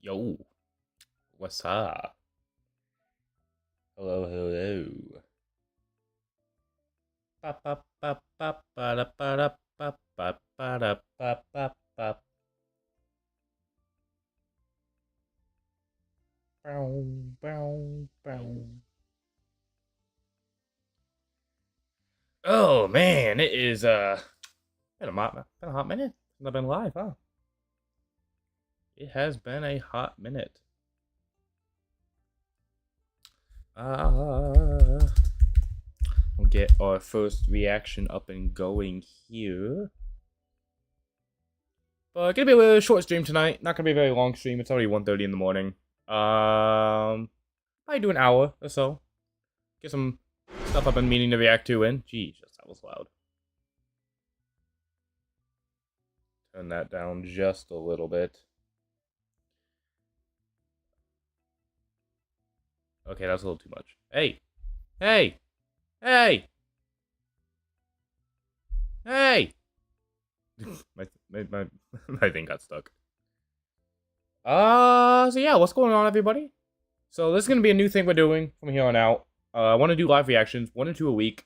Yo, what's up? Hello, hello. Ba ba ba ba ba da ba da ba ba ba da ba ba ba. Bow, bow, bow. Oh man, it is been a hot minute since I've been live, huh? It has been a hot minute. We'll get our first reaction up and going here. But gonna be a little short stream tonight. Not gonna be a very long stream. It's already 1:30 in the morning. Probably do an hour or so. Get some stuff I've been meaning to react to in. Jeez, that was loud. Turn that down just a little bit. Okay, that's a little too much. Hey! Hey! Hey! Hey! my thing got stuck. So yeah, what's going on, everybody? So this is gonna be a new thing we're doing from here on out. I want to do live reactions, 1 or 2 a week.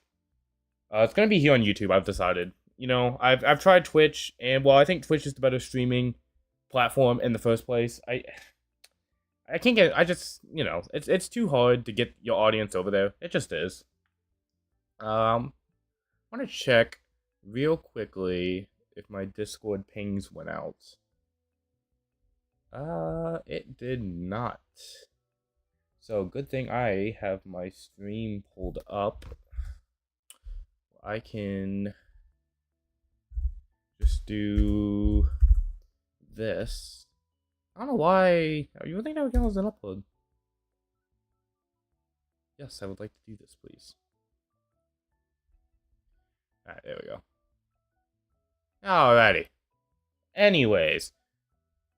It's gonna be here on YouTube. I've decided. You know, I've tried Twitch, and while I think Twitch is the better streaming platform in the first place, I can't get. I just, you know, it's too hard to get your audience over there. It just is. I want to check real quickly if my Discord pings went out. It did not. So good thing I have my stream pulled up. I can just do this. I don't know why. You would think that would count as an upload. Yes, I would like to do this, please. Alright, there we go. Alrighty. Anyways,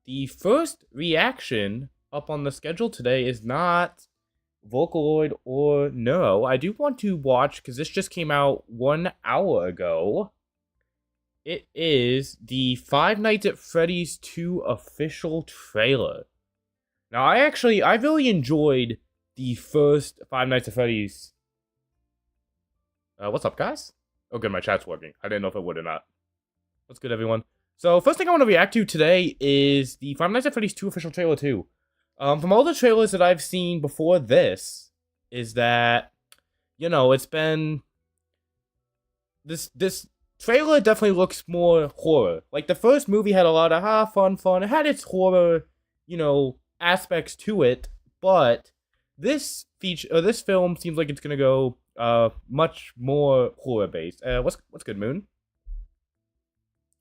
the first reaction up on the schedule today is not Vocaloid or Neuro. I do want to watch, because this just came out 1 hour ago. It is the Five Nights at Freddy's 2 official trailer. Now, I really enjoyed the first Five Nights at Freddy's. What's up, guys? Oh, good, my chat's working. I didn't know if it would or not. What's good, everyone? So, first thing I want to react to today is the Five Nights at Freddy's 2 official trailer 2. From all the trailers that I've seen before this, is that, you know, it's been... This trailer definitely looks more horror. Like, the first movie had a lot of, fun. It had its horror, you know, aspects to it, but this film seems like it's gonna go, much more horror-based. What's good, Moon?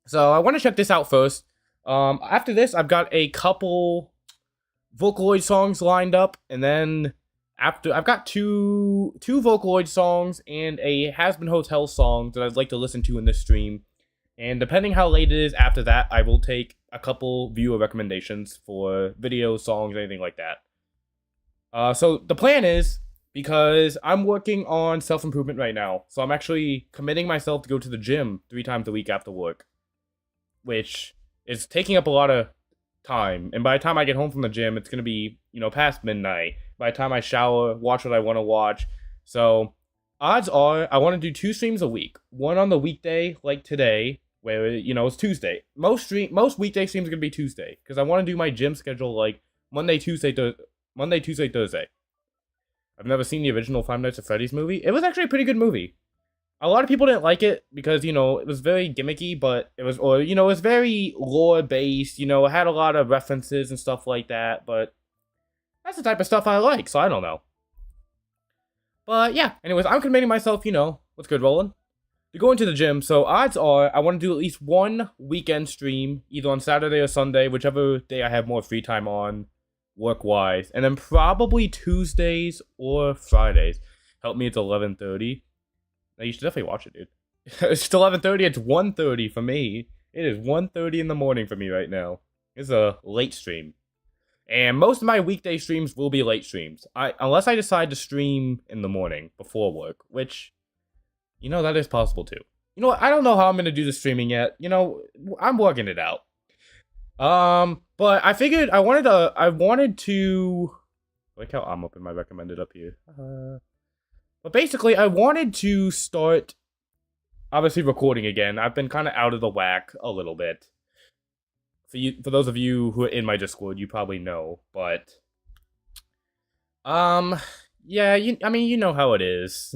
So, I want to check this out first. After this, I've got a couple Vocaloid songs lined up, and then after I've got two Vocaloid songs and a Has Been Hotel song that I'd like to listen to in this stream. And depending how late it is after that, I will take a couple viewer recommendations for videos, songs, anything like that. So the plan is, because I'm working on self-improvement right now, so I'm actually committing myself to go to the gym 3 times a week after work, which is taking up a lot of time. And by the time I get home from the gym, it's going to be, you know, past midnight. By the time I shower, watch what I want to watch. So, odds are, I want to do 2 streams a week. One on the weekday, like today, where, you know, it's Tuesday. Most weekday streams are going to be Tuesday, because I want to do my gym schedule, like, Monday, Tuesday, Thursday. I've never seen the original Five Nights at Freddy's movie. It was actually a pretty good movie. A lot of people didn't like it because, you know, it was very gimmicky, but it was, or, you know, it was very lore-based, you know, it had a lot of references and stuff like that, but that's the type of stuff I like, so I don't know. But, yeah, anyways, I'm committing myself, you know, what's good, Roland? To go into the gym, so odds are I want to do at least 1 weekend stream, either on Saturday or Sunday, whichever day I have more free time on, work-wise, and then probably Tuesdays or Fridays. Help me, it's 11:30. You should definitely watch it, dude. It's 11:30, it's 1:30 for me. It is 1:30 in the morning for me right now. It's a late stream. And most of my weekday streams will be late streams. Unless I decide to stream in the morning before work, which, you know, that is possible too. You know what, I don't know how I'm going to do the streaming yet. You know, I'm working it out. But I figured I wanted to like how I'm up in my recommended up here. But basically, I wanted to start obviously recording again. I've been kind of out of the whack a little bit. For those of you who are in my Discord, you probably know, but um, yeah, I mean, you know how it is.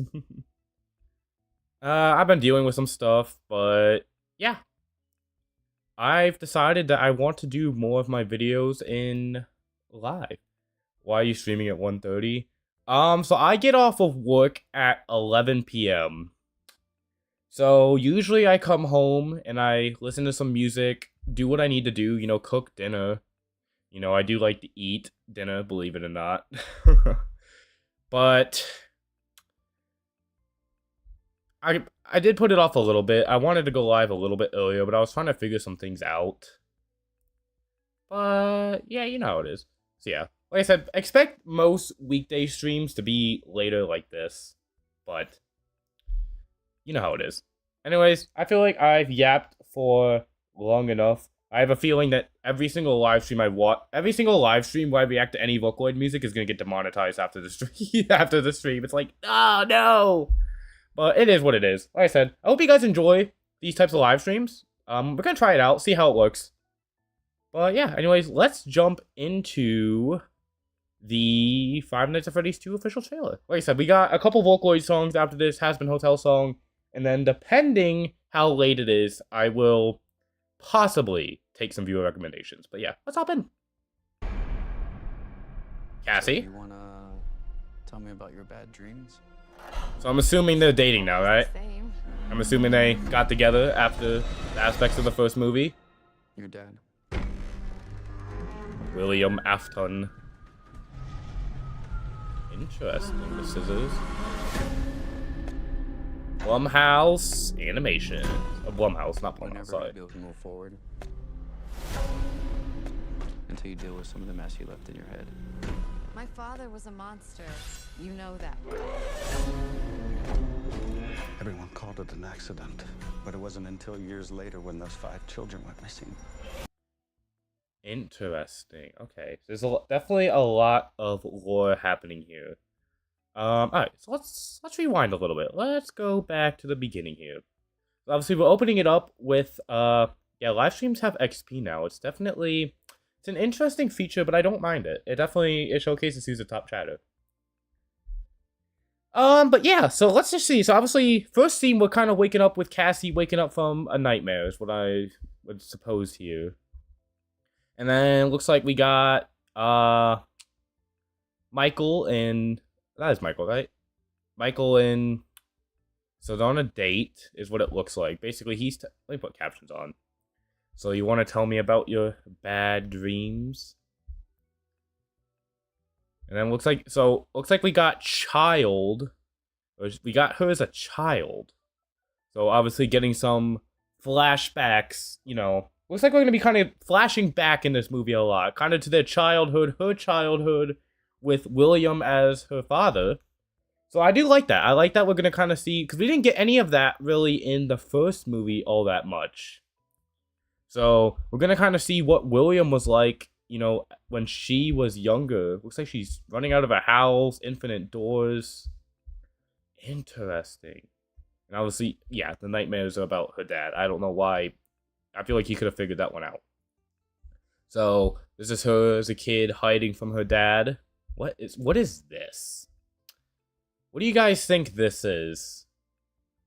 I've been dealing with some stuff, but yeah, I've decided that I want to do more of my videos in live. Why are you streaming at 1:30? So I get off of work at 11 p.m. So usually I come home and I listen to some music, do what I need to do, cook dinner. I do like to eat dinner, believe it or not. But I did put it off a little bit. I wanted to go live a little bit earlier, but I was trying to figure some things out. But yeah, you know how it is. So yeah, like I said, expect most weekday streams to be later like this. But you know how it is. Anyways, I feel like I've yapped for long enough. I have a feeling that every single live stream where I react to any Vocaloid music is gonna get demonetized after the stream. After the stream, it's like, oh no. But it is what it is. Like I said, I hope you guys enjoy these types of live streams. We're gonna try it out, see how it works. But yeah, anyways, let's jump into the Five Nights at Freddy's 2 official trailer. Like I said, we got a couple Vocaloid songs after this, Has Been Hotel song, and then depending how late it is, I will possibly take some viewer recommendations. But yeah, let's hop in. Cassie? So you wanna tell me about your bad dreams? So I'm assuming they're dating now, right? I'm assuming they got together after the aspects of the first movie. Your dad. William Afton. Interesting, the scissors. Blumhouse Animation. Blumhouse, not We're Blumhouse, never sorry. gonna be able to move forward until you deal with some of the mess you left in your head. My father was a monster. You know that. Everyone called it an accident, but it wasn't until years later when those 5 children went missing. Interesting. Okay, there's definitely a lot of lore happening here. Alright, so let's rewind a little bit. Let's go back to the beginning here. So obviously, we're opening it up with, yeah, live streams have XP now. It's an interesting feature, but I don't mind it. It showcases who's a top chatter. But yeah, so let's just see. So obviously, first scene, we're kind of waking up with Cassie waking up from a nightmare, is what I would suppose here. And then looks like we got, Michael and, that is Michael, right? Michael and, so they're on a date, is what it looks like. Basically, let me put captions on. So you want to tell me about your bad dreams? And then looks like we got child. We got her as a child. So obviously getting some flashbacks, Looks like we're going to be kind of flashing back in this movie a lot. Kind of to her childhood, with William as her father. So I do like that. I like that we're going to kind of see, because we didn't get any of that really in the first movie all that much. So we're going to kind of see what William was like, when she was younger. Looks like she's running out of a house, infinite doors. Interesting. And obviously, yeah, the nightmares are about her dad. I don't know why. I feel like he could have figured that one out. So this is her as a kid hiding from her dad. What is this? What do you guys think this is?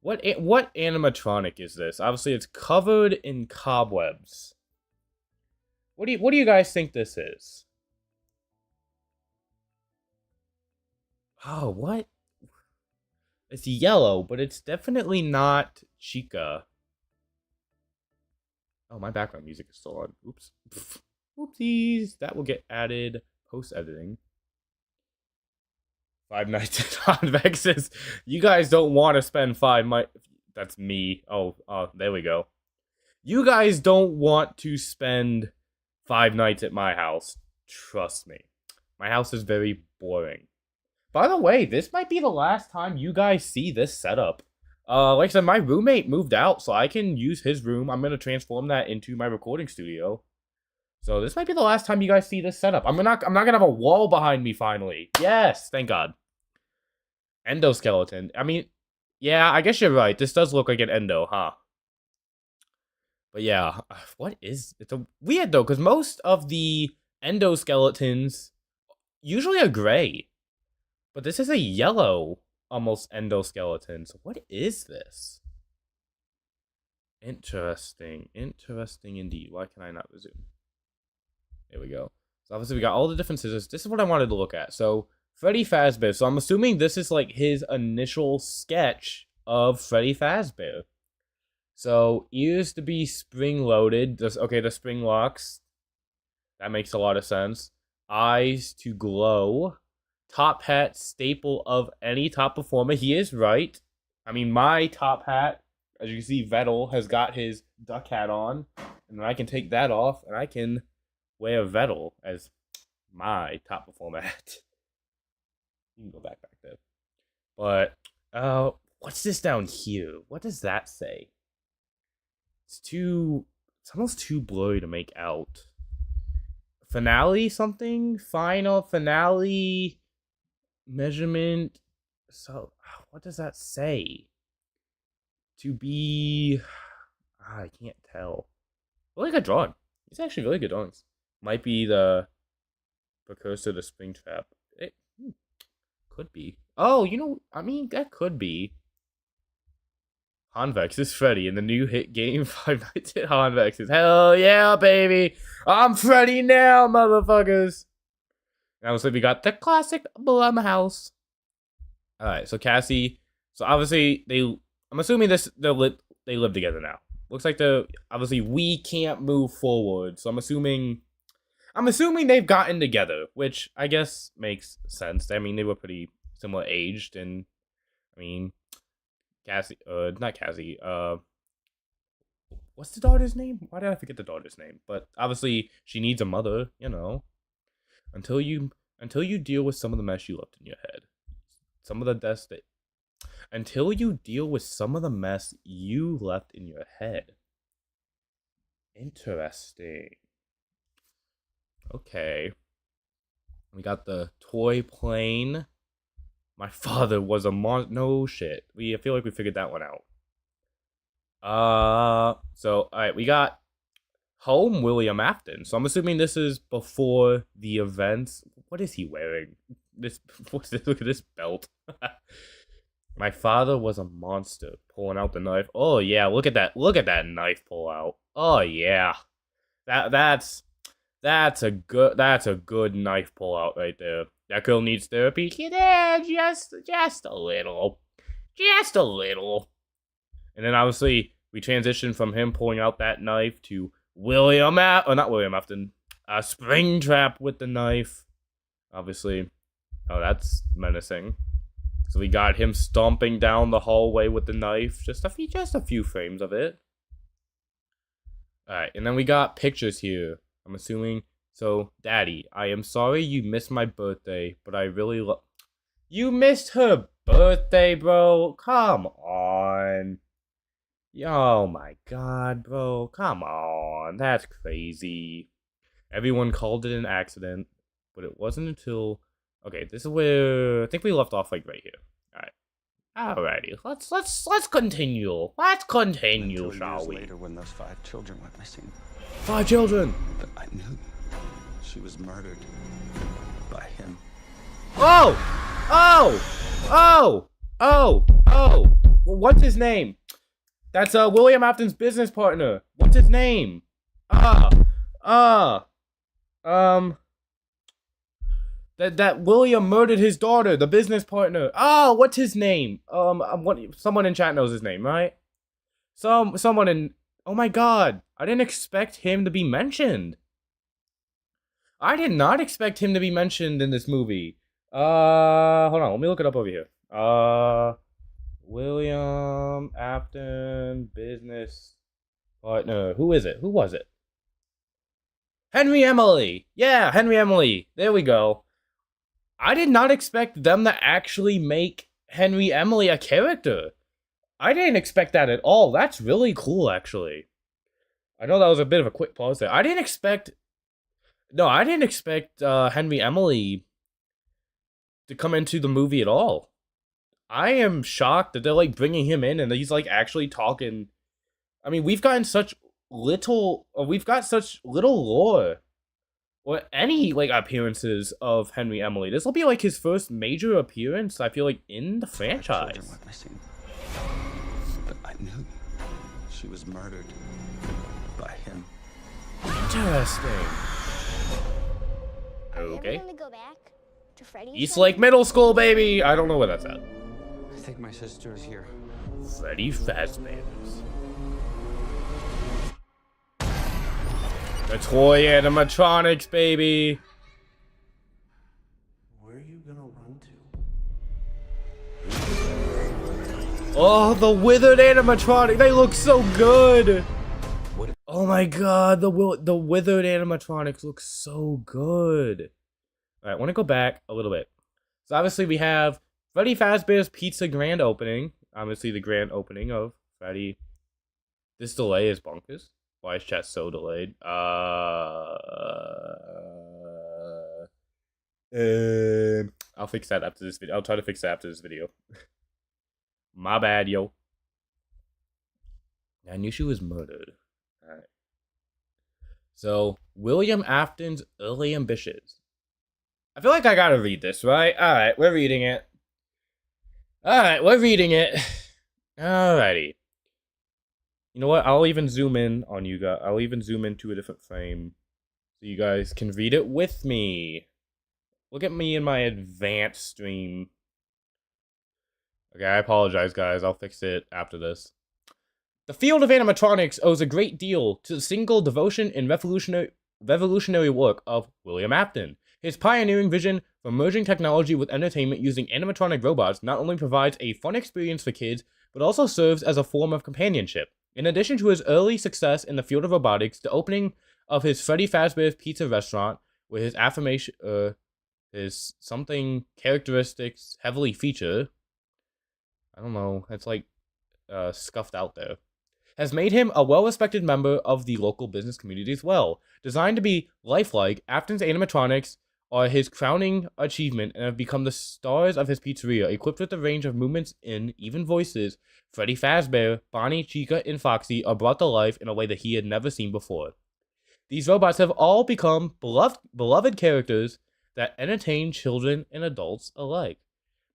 What animatronic is this? Obviously, it's covered in cobwebs. What do you guys think this is? Oh, what? It's yellow, but it's definitely not Chica. Oh, my background music is still on. Oops. Oopsies. That will get added post-editing. Five Nights at Convexes. You guys don't want to spend That's me. Oh, there we go. You guys don't want to spend 5 nights at my house. Trust me. My house is very boring. By the way, this might be the last time you guys see this setup. Like I said, my roommate moved out, so I can use his room. I'm going to transform that into my recording studio. So this might be the last time you guys see this setup. I'm not gonna have a wall behind me finally. Yes, thank God. Endoskeleton. I mean, yeah, I guess you're right. This does look like an endo, huh? But yeah, what is it's a weird though, because most of the endoskeletons usually are gray. But this is a yellow almost endoskeleton. So what is this? Interesting. Interesting indeed. Why can I not resume? There we go. So obviously we got all the different scissors. This is what I wanted to look at. So Freddy Fazbear. So I'm assuming this is like his initial sketch of Freddy Fazbear. So ears to be spring loaded. Okay, the spring locks. That makes a lot of sense. Eyes to glow. Top hat, staple of any top performer. He is right. I mean, my top hat, as you can see, Vettel has got his duck hat on. And then I can take that off and I can wear Vettel as my top performer hat. You can go back there. But, what's this down here? What does that say? It's almost too blurry to make out. Finale something? Final finale measurement. So, what does that say? To be... I can't tell. Really good drawing. It's actually really good drawings. Might be the precursor to Springtrap. It could be. Oh, you know, I mean, that could be. Hanvex is Freddy in the new hit game Five Nights at Hanvex's. Hell yeah, baby! I'm Freddy now, motherfuckers! And obviously, we got the classic Blumhouse. Alright, so Cassie. So obviously, I'm assuming they live together now. Looks like obviously we can't move forward. So I'm assuming they've gotten together, which I guess makes sense. I mean, they were pretty similar aged, and I mean, Cassie, not Cassie, what's the daughter's name? Why did I forget the daughter's name? But obviously she needs a mother, you know. Until you deal with some of the mess you left in your head. Until you deal with some of the mess you left in your head. Interesting. Okay. We got the toy plane. My father was a no shit. I feel like we figured that one out. So, alright, we got home William Afton. So I'm assuming this is before the events. What is he wearing? Look at this belt. My father was a monster, pulling out the knife. Oh yeah, look at that knife pull out. Oh yeah. That's a good knife pull out right there. That girl needs therapy. Yeah, just a little. Just a little. And then obviously we transition from him pulling out that knife to not William Afton. Springtrap with the knife. Obviously. Oh, that's menacing. So we got him stomping down the hallway with the knife. Just a few frames of it. Alright, and then we got pictures here. I'm assuming. So, Daddy, I am sorry you missed my birthday, but I really love... You missed her birthday, bro? Come on. Oh my god, bro. Come on. That's crazy. Everyone called it an accident, but it wasn't until... Okay, this is where I think we left off, like right here. Alrighty, let's continue. Let's continue, Until shall years we? later, when those 5 children went missing, 5 children. but I knew she was murdered by him. Oh, oh, oh, oh, oh. What's his name? That's William Afton's business partner. What's his name? That William murdered his daughter, the business partner. Oh, what's his name? Someone in chat knows his name, right? Someone in... Oh my god, I didn't expect him to be mentioned. I did not expect him to be mentioned in this movie. Hold on, let me look it up over here. William Afton, business partner. Who is it? Who was it? Henry Emily. Yeah, Henry Emily. There we go. I did not expect them to actually make Henry Emily a character. I didn't expect that at all. That's really cool, actually. I know that was a bit of a quick pause there. I didn't expect No, I didn't expect Henry Emily to come into the movie at all. I am shocked that they're like bringing him in and he's like actually talking. I mean, we've got such little lore or any like appearances of Henry Emily. This will be like his first major appearance, I feel like, in the franchise. Children went missing. But I knew she was murdered by him. Interesting. Are you Okay. ever gonna go back to Freddy's? East Lake Middle School, baby. I don't know where that's at. I think my sister is here. Freddy Fazbear's. The toy animatronics, baby. Where are you gonna run to? Oh, the withered animatronic. They look so good. What? Oh my god, the withered animatronics look so good. All right, I want to go back a little bit. So obviously we have Freddy Fazbear's Pizza grand opening. Obviously the grand opening of Freddy. This delay is bonkers. Why is chat so delayed? I'll fix that after this video. I'll try to fix that after this video. My bad, yo. I knew she was murdered. Alright. So, William Afton's early ambitions. I feel like I gotta read this, right? Alright, we're reading it. Alrighty. You know what? I'll even zoom in on you guys. I'll even zoom into a different frame so you guys can read it with me. Look at me in my advanced stream. Okay, I apologize, guys. I'll fix it after this. The field of animatronics owes a great deal to the single devotion and revolutionary work of William Afton. His pioneering vision for merging technology with entertainment using animatronic robots not only provides a fun experience for kids, but also serves as a form of companionship. In addition to his early success in the field of robotics, the opening of his Freddy Fazbear's Pizza restaurant, with his his something characteristics heavily feature, I don't know, it's like scuffed out there, has made him a well-respected member of the local business community as well. Designed to be lifelike, Afton's animatronics are his crowning achievement and have become the stars of his pizzeria, equipped with a range of movements and even voices. Freddy Fazbear, Bonnie, Chica, and Foxy are brought to life in a way that he had never seen before. These robots have all become beloved characters that entertain children and adults alike.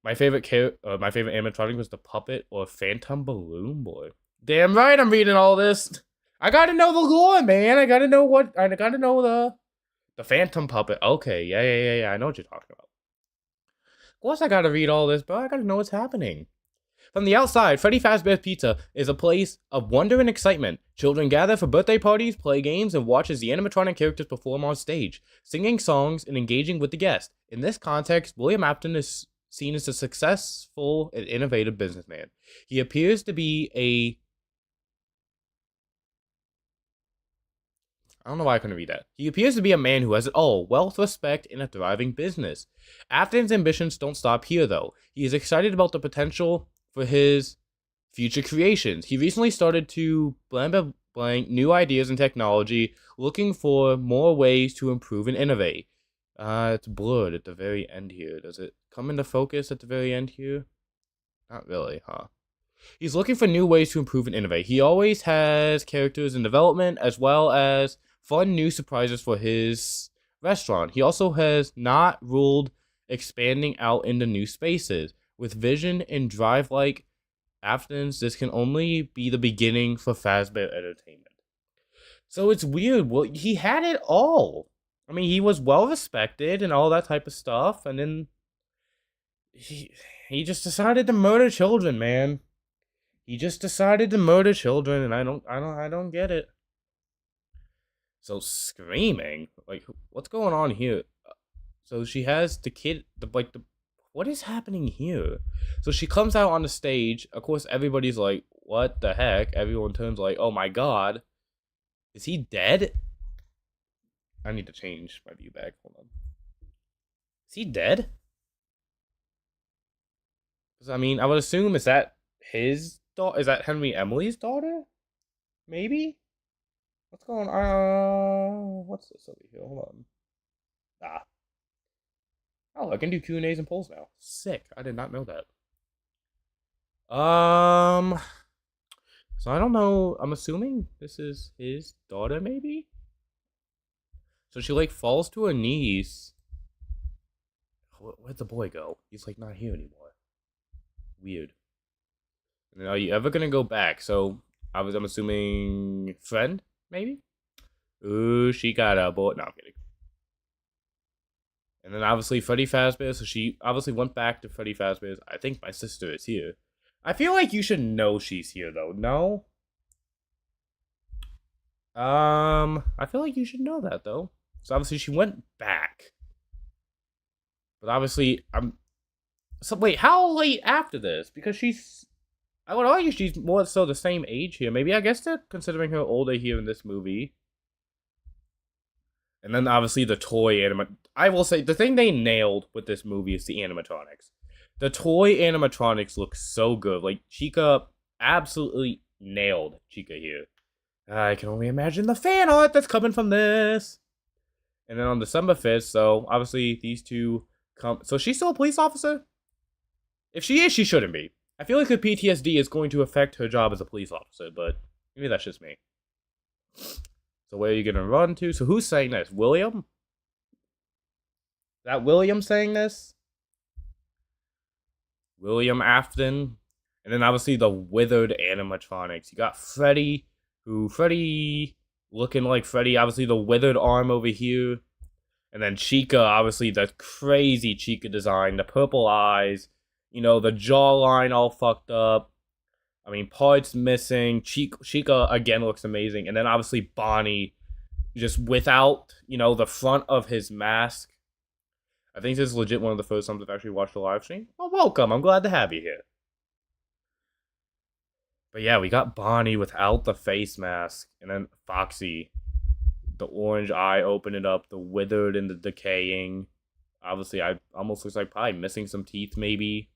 My favorite animatronic was the puppet or phantom balloon boy. Damn right, I'm reading all this. I gotta know the lore, man. I gotta know the phantom puppet. Okay, yeah. I know what you're talking about. Of course, I gotta read all this, but I gotta know what's happening. From the outside, Freddy Fazbear's Pizza is a place of wonder and excitement. Children gather for birthday parties, play games, and watch as the animatronic characters perform on stage, singing songs and engaging with the guests. In this context, William Afton is seen as a successful and innovative businessman. He appears to be I don't know why I couldn't read that. He appears to be a man who has it all: wealth, respect, and a thriving business. Afton's ambitions don't stop here, though. He is excited about the potential for his future creations. He recently started to blank new ideas and technology, looking for more ways to improve and innovate. It's blurred at the very end here. Does it come into focus at the very end here? Not really, huh? He's looking for new ways to improve and innovate. He always has characters in development, as well as fun new surprises for his restaurant. He also has not ruled expanding out into new spaces. With vision and drive like Afton's, this can only be the beginning for Fazbear Entertainment. So it's weird. Well, he had it all. I mean, he was well respected and all that type of stuff, and then he just decided to murder children, man. He just decided to murder children, and I don't get it. So screaming, like, what's going on here? So she has the kid, what is happening here? So she comes out on the stage. Of course, everybody's like, what the heck? Everyone turns like, oh my god. Is he dead? I need to change my view back. Hold on. Is he dead? Because, I mean, I would assume, is that his daughter? Is that Henry Emily's daughter? Maybe? What's going on? What's this over here? Hold on. Ah. Oh, I can do Q&As and polls now. Sick. I did not know that. So I don't know. I'm assuming this is his daughter, maybe? So she, like, falls to her knees. Where'd the boy go? He's, like, not here anymore. Weird. And then are you ever gonna go back? So, I'm assuming friend, maybe? Ooh, she got a boy. No, I'm kidding. And then obviously Freddy Fazbear, so she obviously went back to Freddy Fazbear's. I think my sister is here. I feel like you should know she's here, though. No? I feel like you should know that, though. So obviously she went back. But obviously, So wait, how late after this? Because she's... I would argue she's more so the same age here. Maybe, I guess they're considering her older here in this movie. And then obviously the toy I will say, the thing they nailed with this movie is the animatronics. The toy animatronics look so good. Like, Chica absolutely nailed Chica here. I can only imagine the fan art that's coming from this. And then on December 5th, so obviously these two come... So she's still a police officer? If she is, she shouldn't be. I feel like her PTSD is going to affect her job as a police officer, but maybe that's just me. So where are you gonna run to? So who's saying this? William? Is that William saying this? William Afton. And then obviously the withered animatronics. You got Freddy, Freddy looking like Freddy. Obviously the withered arm over here. And then Chica, obviously the crazy Chica design. The purple eyes. You know, the jawline all fucked up. I mean, parts missing. Chica, again, looks amazing. And then, obviously, Bonnie, just without, you know, the front of his mask. I think this is legit one of the first times I've actually watched a live stream. Well, welcome. I'm glad to have you here. But yeah, we got Bonnie without the face mask. And then Foxy. The orange eye opening up. The withered and the decaying. Obviously, I almost looks like probably missing some teeth, maybe.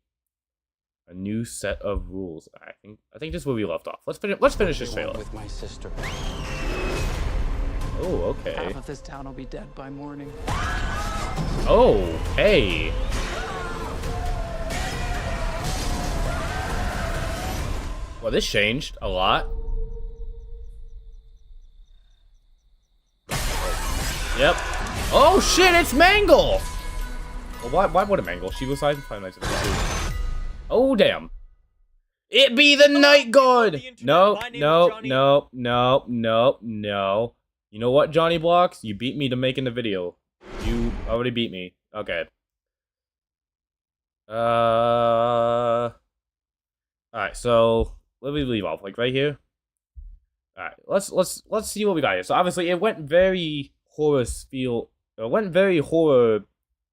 A new set of rules. I think this is where we left off. Let's finish this trailer. With my sister. Oh, okay. Half of this town will be dead by morning. Oh, hey. Well, this changed a lot. Yep. Oh shit, it's Mangle! Well, why would it Mangle? She was like Five Nights at Freddy's. Oh, damn. It be the Night Guard! No. You know what, Johnny Blocks? You beat me to making the video. You already beat me. Okay. Alright, so let me leave off. Like, right here? Alright, let's see what we got here. So, obviously, it went very horror feel... It went very horror...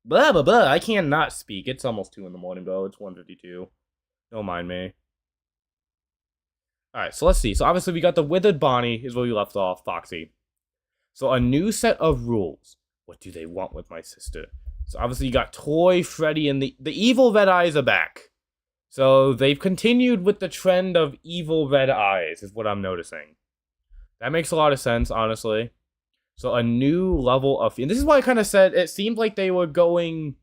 Blah, blah, blah. I cannot speak. It's almost 2 in the morning, bro. It's 1:52. Don't mind me. Alright, so let's see. So obviously we got the withered Bonnie is where we left off. Foxy. So a new set of rules. What do they want with my sister? So obviously you got Toy, Freddy, and the evil red eyes are back. So they've continued with the trend of evil red eyes is what I'm noticing. That makes a lot of sense, honestly. So a new level of... And this is why I kind of said it seemed like they were going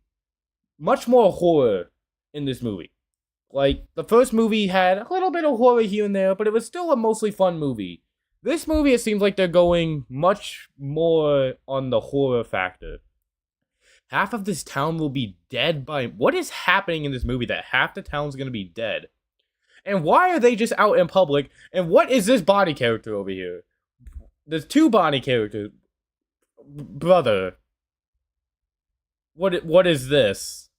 much more horror in this movie. Like, the first movie had a little bit of horror here and there, but it was still a mostly fun movie. This movie, it seems like they're going much more on the horror factor. Half of this town will be dead by... What is happening in this movie that half the town's gonna be dead? And why are they just out in public? And what is this Bonnie character over here? There's 2 Bonnie characters. Brother. What is this?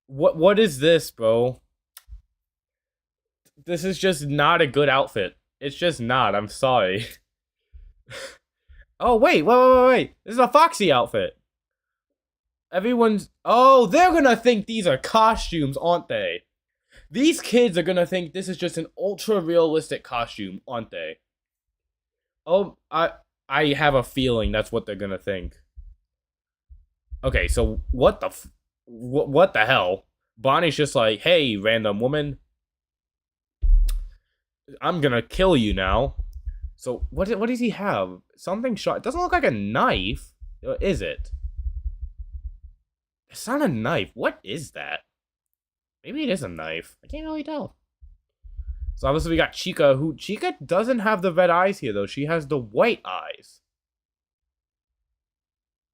What is this, bro? This is just not a good outfit. It's just not. I'm sorry. Oh, wait. This is a Foxy outfit. Everyone's... Oh, they're gonna think these are costumes, aren't they? These kids are gonna think this is just an ultra-realistic costume, aren't they? Oh, I have a feeling that's what they're gonna think. Okay, so what the hell? Bonnie's just like, hey, random woman. I'm gonna kill you now. So, what does he have? Something sharp. It doesn't look like a knife. Or is it? It's not a knife. What is that? Maybe it is a knife. I can't really tell. So obviously we got Chica, who Chica doesn't have the red eyes here though. She has the white eyes.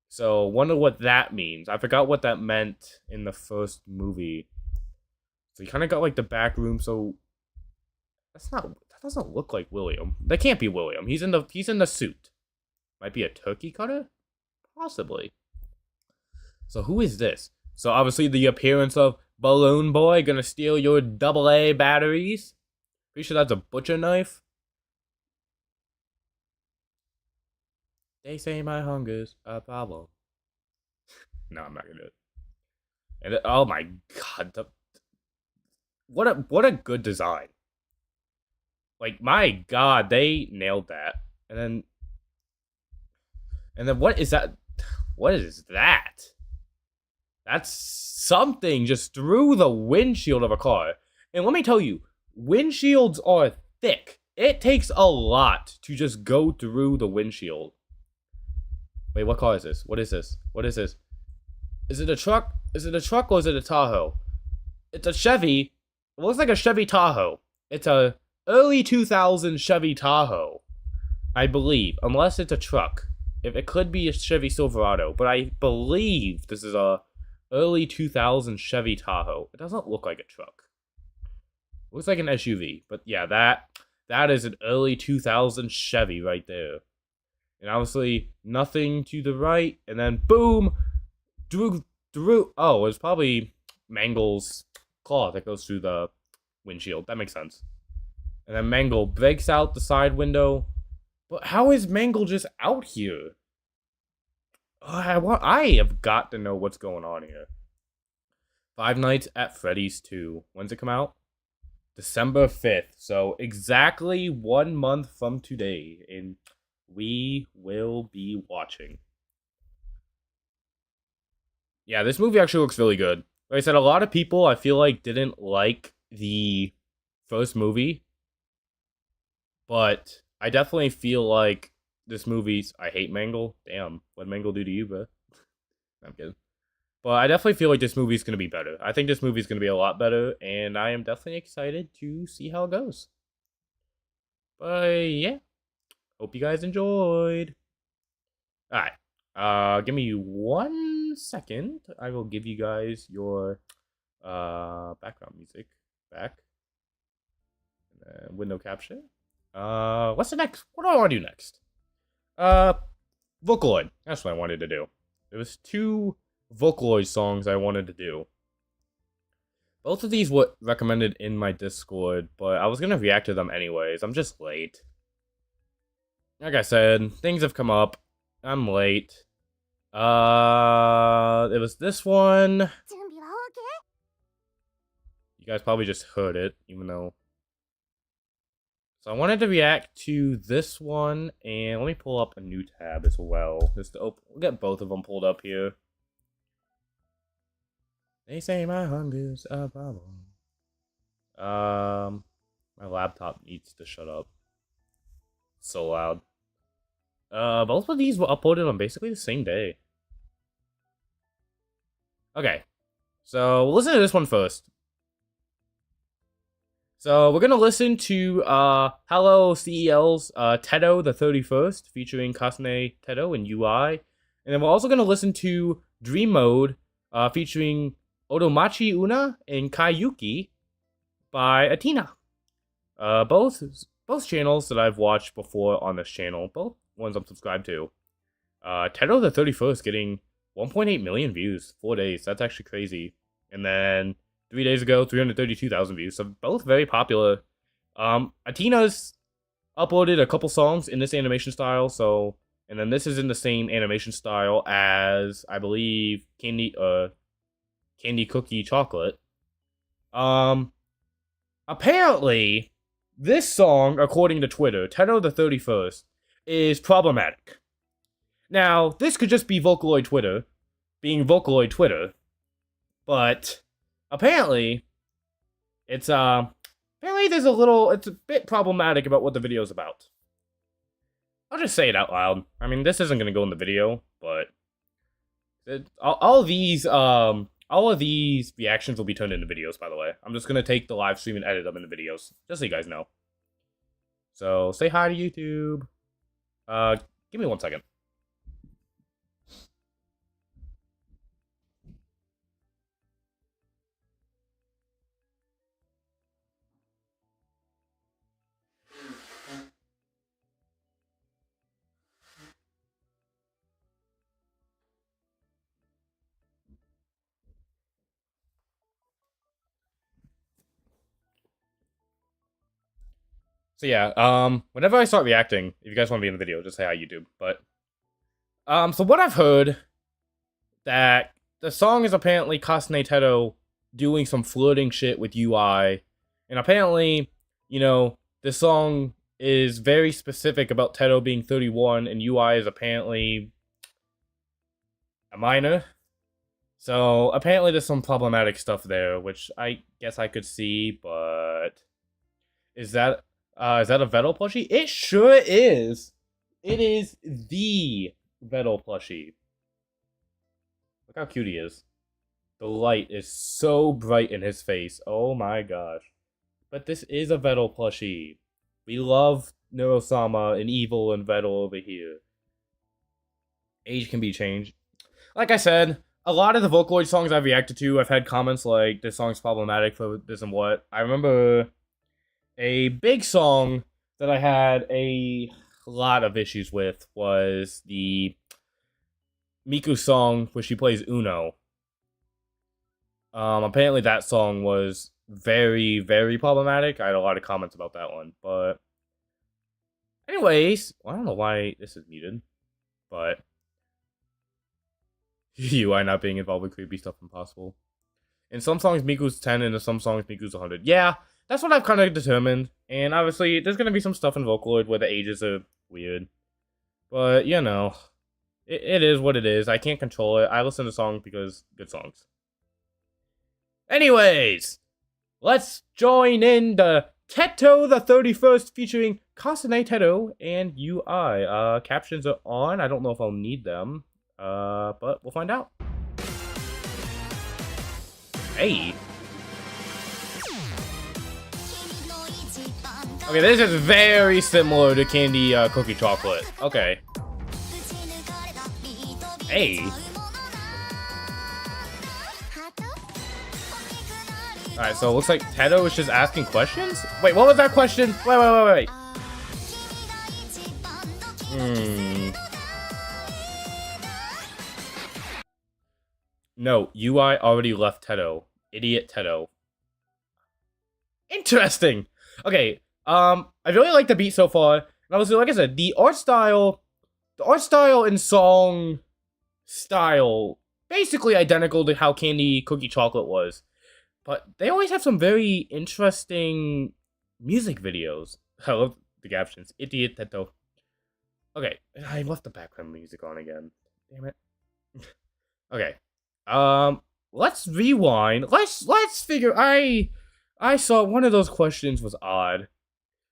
So wonder what that means. I forgot what that meant in the first movie. So you kind of got like the back room. So that doesn't look like William. That can't be William. He's in the suit. Might be a turkey cutter, possibly. So who is this? So obviously the appearance of Balloon Boy gonna steal your AA batteries. Pretty sure that's a butcher knife. They say my hunger's a problem. No, I'm not gonna do it. And oh my god, what a good design. Like my god, they nailed that. And then what is that? What is that? That's something just through the windshield of a car. And let me tell you, windshields are thick. It takes a lot to just go through the windshield. Wait, what car is this? What is this? What is this? Is it a truck? Is it a truck or is it a Tahoe? It's a Chevy. It looks like a Chevy Tahoe. It's a early 2000s Chevy Tahoe, I believe, unless it's a truck. If it could be a Chevy Silverado, but I believe this is a early 2000s Chevy Tahoe. It doesn't look like a truck. It looks like an SUV, but yeah, that is an early 2000s Chevy right there. And obviously nothing to the right, and then boom, through. Oh, it's probably Mangle's claw that goes through the windshield. That makes sense. And then Mangle breaks out the side window. But how is Mangle just out here? I have got to know what's going on here. Five Nights at Freddy's 2. When's it come out? December 5th. So exactly 1 month from today. And we will be watching. Yeah, this movie actually looks really good. Like I said, a lot of people I feel like didn't like the first movie. But I definitely feel like this movie's... I hate Mangle. Damn, what'd Mangle do to you, bro? I'm kidding. But I definitely feel like this movie's going to be better. I think this movie's going to be a lot better, and I am definitely excited to see how it goes. But yeah, hope you guys enjoyed. Alright, give me 1 second. I will give you guys your background music back. And then window capture. What's the next? What do I want to do next? Vocaloid. That's what I wanted to do. There was 2 Vocaloid songs I wanted to do. Both of these were recommended in my Discord, but I was gonna react to them anyways. I'm just late. Like I said, things have come up. I'm late. It was this one. You guys probably just heard it, even though... So I wanted to react to this one, and let me pull up a new tab as well. Just to we'll get both of them pulled up here. They say my hunger's a problem. My laptop needs to shut up. It's so loud. Both of these were uploaded on basically the same day. Okay, so we'll listen to this one first. So we're gonna listen to Hello CEL's Tedo the 31st featuring Kasune Tedo and UI, and then we're also gonna listen to Dream Mode featuring Odomachi Una and Kayuki by Atina. Both channels that I've watched before on this channel, both ones I'm subscribed to. Tedo the 31st getting 1.8 million views, 4 days. That's actually crazy. And then 3 days ago, 332,000 views. So both very popular. Atina's uploaded a couple songs in this animation style. So, and then this is in the same animation style as, I believe, Candy Cookie Chocolate. Apparently, this song, according to Twitter, Tedo the 31st, is problematic. Now, this could just be Vocaloid Twitter, being Vocaloid Twitter, but apparently, it's there's it's a bit problematic about what the video's about. I'll just say it out loud. I mean, this isn't gonna go in the video, but All of these reactions will be turned into videos, by the way. I'm just gonna take the live stream and edit them into videos, just so you guys know. So say hi to YouTube. Give me 1 second. So yeah, whenever I start reacting, if you guys want to be in the video, just say hi YouTube. But so what I've heard that the song is apparently Kasune Teto doing some flirting shit with UI, and apparently, you know, this song is very specific about Teto being 31, and UI is apparently a minor. So apparently there's some problematic stuff there, which I guess I could see, but is that a Vettel plushie? It sure is. It is the Vettel plushie. Look how cute he is. The light is so bright in his face. Oh my gosh. But this is a Vettel plushie. We love Neuro-sama and Evil and Vettel over here. Age can be changed. Like I said, a lot of the Vocaloid songs I've reacted to, I've had comments like, this song's problematic for this and what. I remember a big song that I had a lot of issues with was the Miku song where she plays Uno. Apparently that song was very, very problematic. I had a lot of comments about that one, but anyways, I don't know why this is muted, but UI not being involved with creepy stuff impossible. In some songs, Miku's 10, and in some songs, Miku's 100. Yeah, that's what I've kind of determined. And obviously, there's going to be some stuff in Vocaloid where the ages are weird. But, you know, it is what it is. I can't control it. I listen to songs because good songs. Anyways, let's join in the Teto the 31st featuring Kasune Teto and UI. Captions are on. I don't know if I'll need them. But we'll find out. Hey. Okay, this is very similar to Candy Cookie Chocolate. Okay. Hey. Alright, so it looks like Teto is just asking questions? Wait, what was that question? Wait. No, UI already left Teto. Idiot Teto. Interesting. Okay, I really like the beat so far. And obviously, like I said, the art style and song style, basically identical to how Candy Cookie Chocolate was. But they always have some very interesting music videos. I love the captions. Idiot Teto. Okay, I left the background music on again. Damn it. Okay. Let's rewind. Let's figure. I saw one of those questions was odd.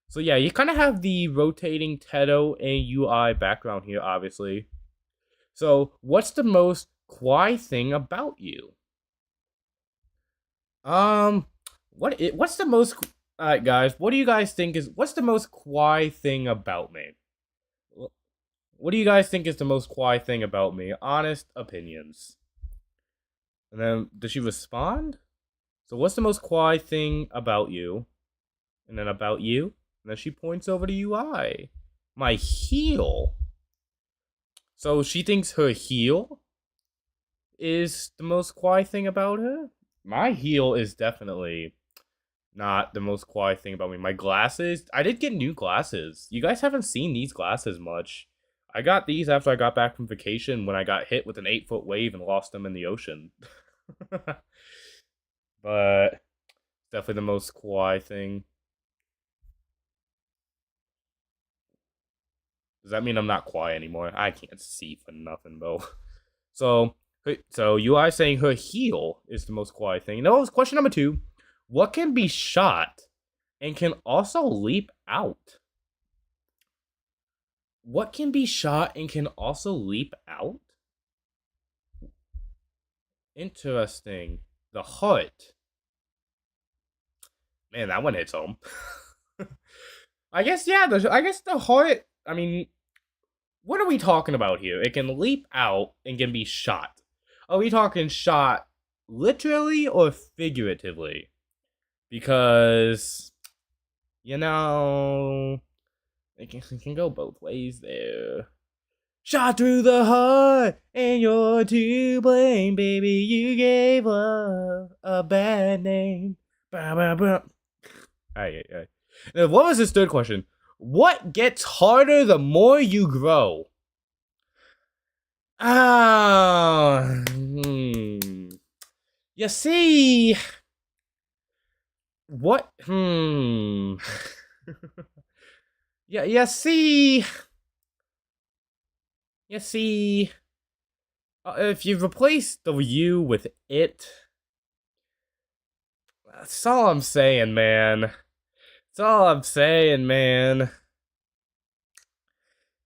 So yeah, you kind of have the rotating Teto and UI background here, obviously. So what's the most Kwai thing about you? What's the most? Alright, guys. What do you guys think is? What's the most Kwai thing about me? What do you guys think is the most Kwai thing about me? Honest opinions. And then, does she respond? So what's the most Kwai thing about you? And then about you? And then she points over to UI. My heel. So she thinks her heel is the most Kwai thing about her? My heel is definitely not the most Kwai thing about me. My glasses, I did get new glasses. You guys haven't seen these glasses much. I got these after I got back from vacation when I got hit with an 8-foot wave and lost them in the ocean. But definitely the most Kwai thing. Does that mean I'm not Kwai anymore? I can't see for nothing, bro. So UI saying her heel is the most Kwai thing. Now, question number 2. What can be shot and can also leap out? What can be shot and can also leap out? Interesting. The heart. Man, that one hits home. I guess, yeah, I guess the heart, I mean, what are we talking about here? It can leap out and can be shot. Are we talking shot literally or figuratively? Because, you know, it can go both ways there. Shot through the heart, and you're to blame, baby. You gave love a bad name. Bah, bah, bah. Alright. Now, what was this third question? What gets harder the more you grow? You see, what? Yeah, you see, if you replace the you with it, that's all I'm saying, man. That's all I'm saying, man.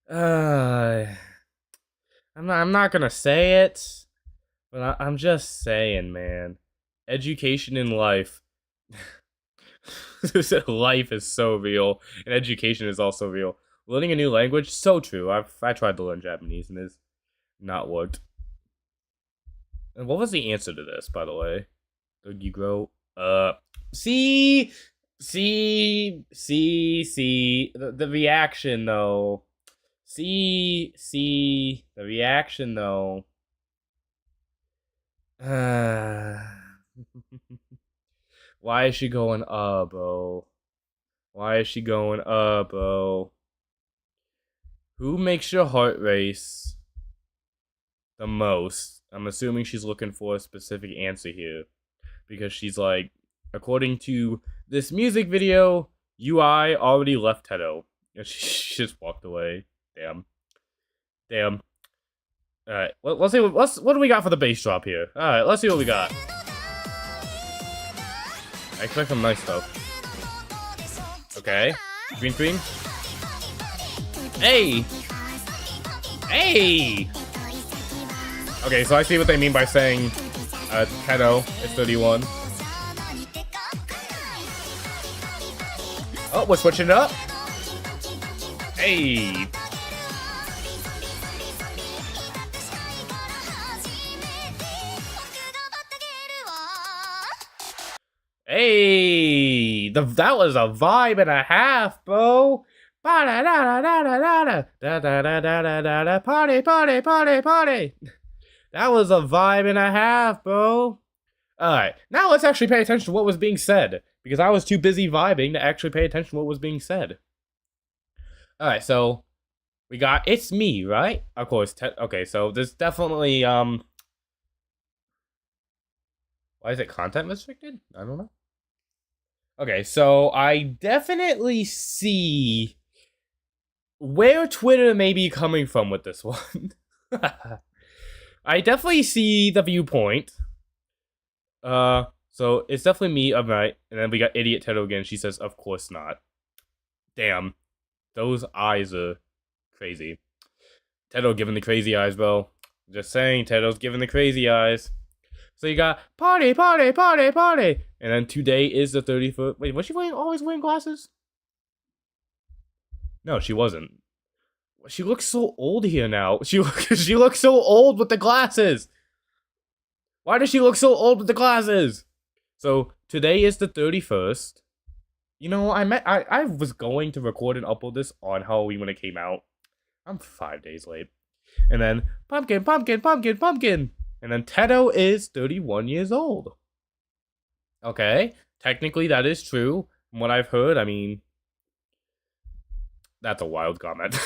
I'm not gonna say it, but I'm just saying, man. Education in life. Life is so real, and education is also real. Learning a new language, so true. I tried to learn Japanese, and it's not worked. And what was the answer to this, by the way? Did you grow? See. The reaction, though. See, the reaction, though. Why is she going bro? Why is she going bro? Who makes your heart race the most? I'm assuming she's looking for a specific answer here. Because she's like, according to this music video, UI already left Tedo. And she just walked away. Damn. Alright, let's see what do we got for the bass drop here. Alright, let's see what we got. I expect some nice stuff. Okay. Green screen. Hey! Okay, so I see what they mean by saying Tedo is 31. Oh, we're switching it up. Hey! Hey! That was a vibe and a half, bro! Party! That was a vibe and a half, bro! Alright, now let's actually pay attention to what was being said. Because I was too busy vibing to actually pay attention to what was being said. Alright, so we got It's Me, right? Of course, okay, so there's definitely, why is it content restricted? I don't know. Okay, so I definitely see where Twitter may be coming from with this one. I definitely see the viewpoint. So it's definitely me, I'm right. And then we got Idiot Tedo again. She says, of course not. Damn. Those eyes are crazy. Tedo giving the crazy eyes, bro. Just saying, Tedo's giving the crazy eyes. So you got party. And then today is the 31st. Wait, was she always wearing glasses? No, she wasn't. She looks so old here now. She looks so old with the glasses. Why does she look so old with the glasses? So today is the 31st. You know, I was going to record and upload this on Halloween when it came out. I'm 5 days late. And then pumpkin. And then Tedo is 31 years old. Okay, technically that is true. From what I've heard, I mean, that's a wild comment.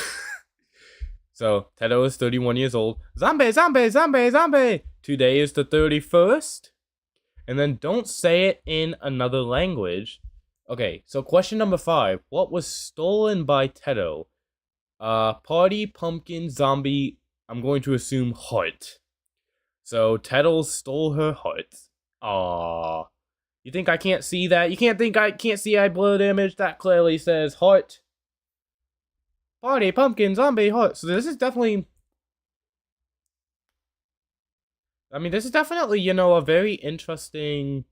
So, Tedo is 31 years old. Zombie! Today is the 31st. And then don't say it in another language. Okay, so question number 5. What was stolen by Tedo? Party, pumpkin, zombie, I'm going to assume heart. So, Tedo stole her heart. Aww. You think I can't see that? You can't think I can't see I blurred image? That clearly says heart. Party, pumpkin, zombie, heart. So this is definitely... I mean, this is definitely, you know, a very interesting...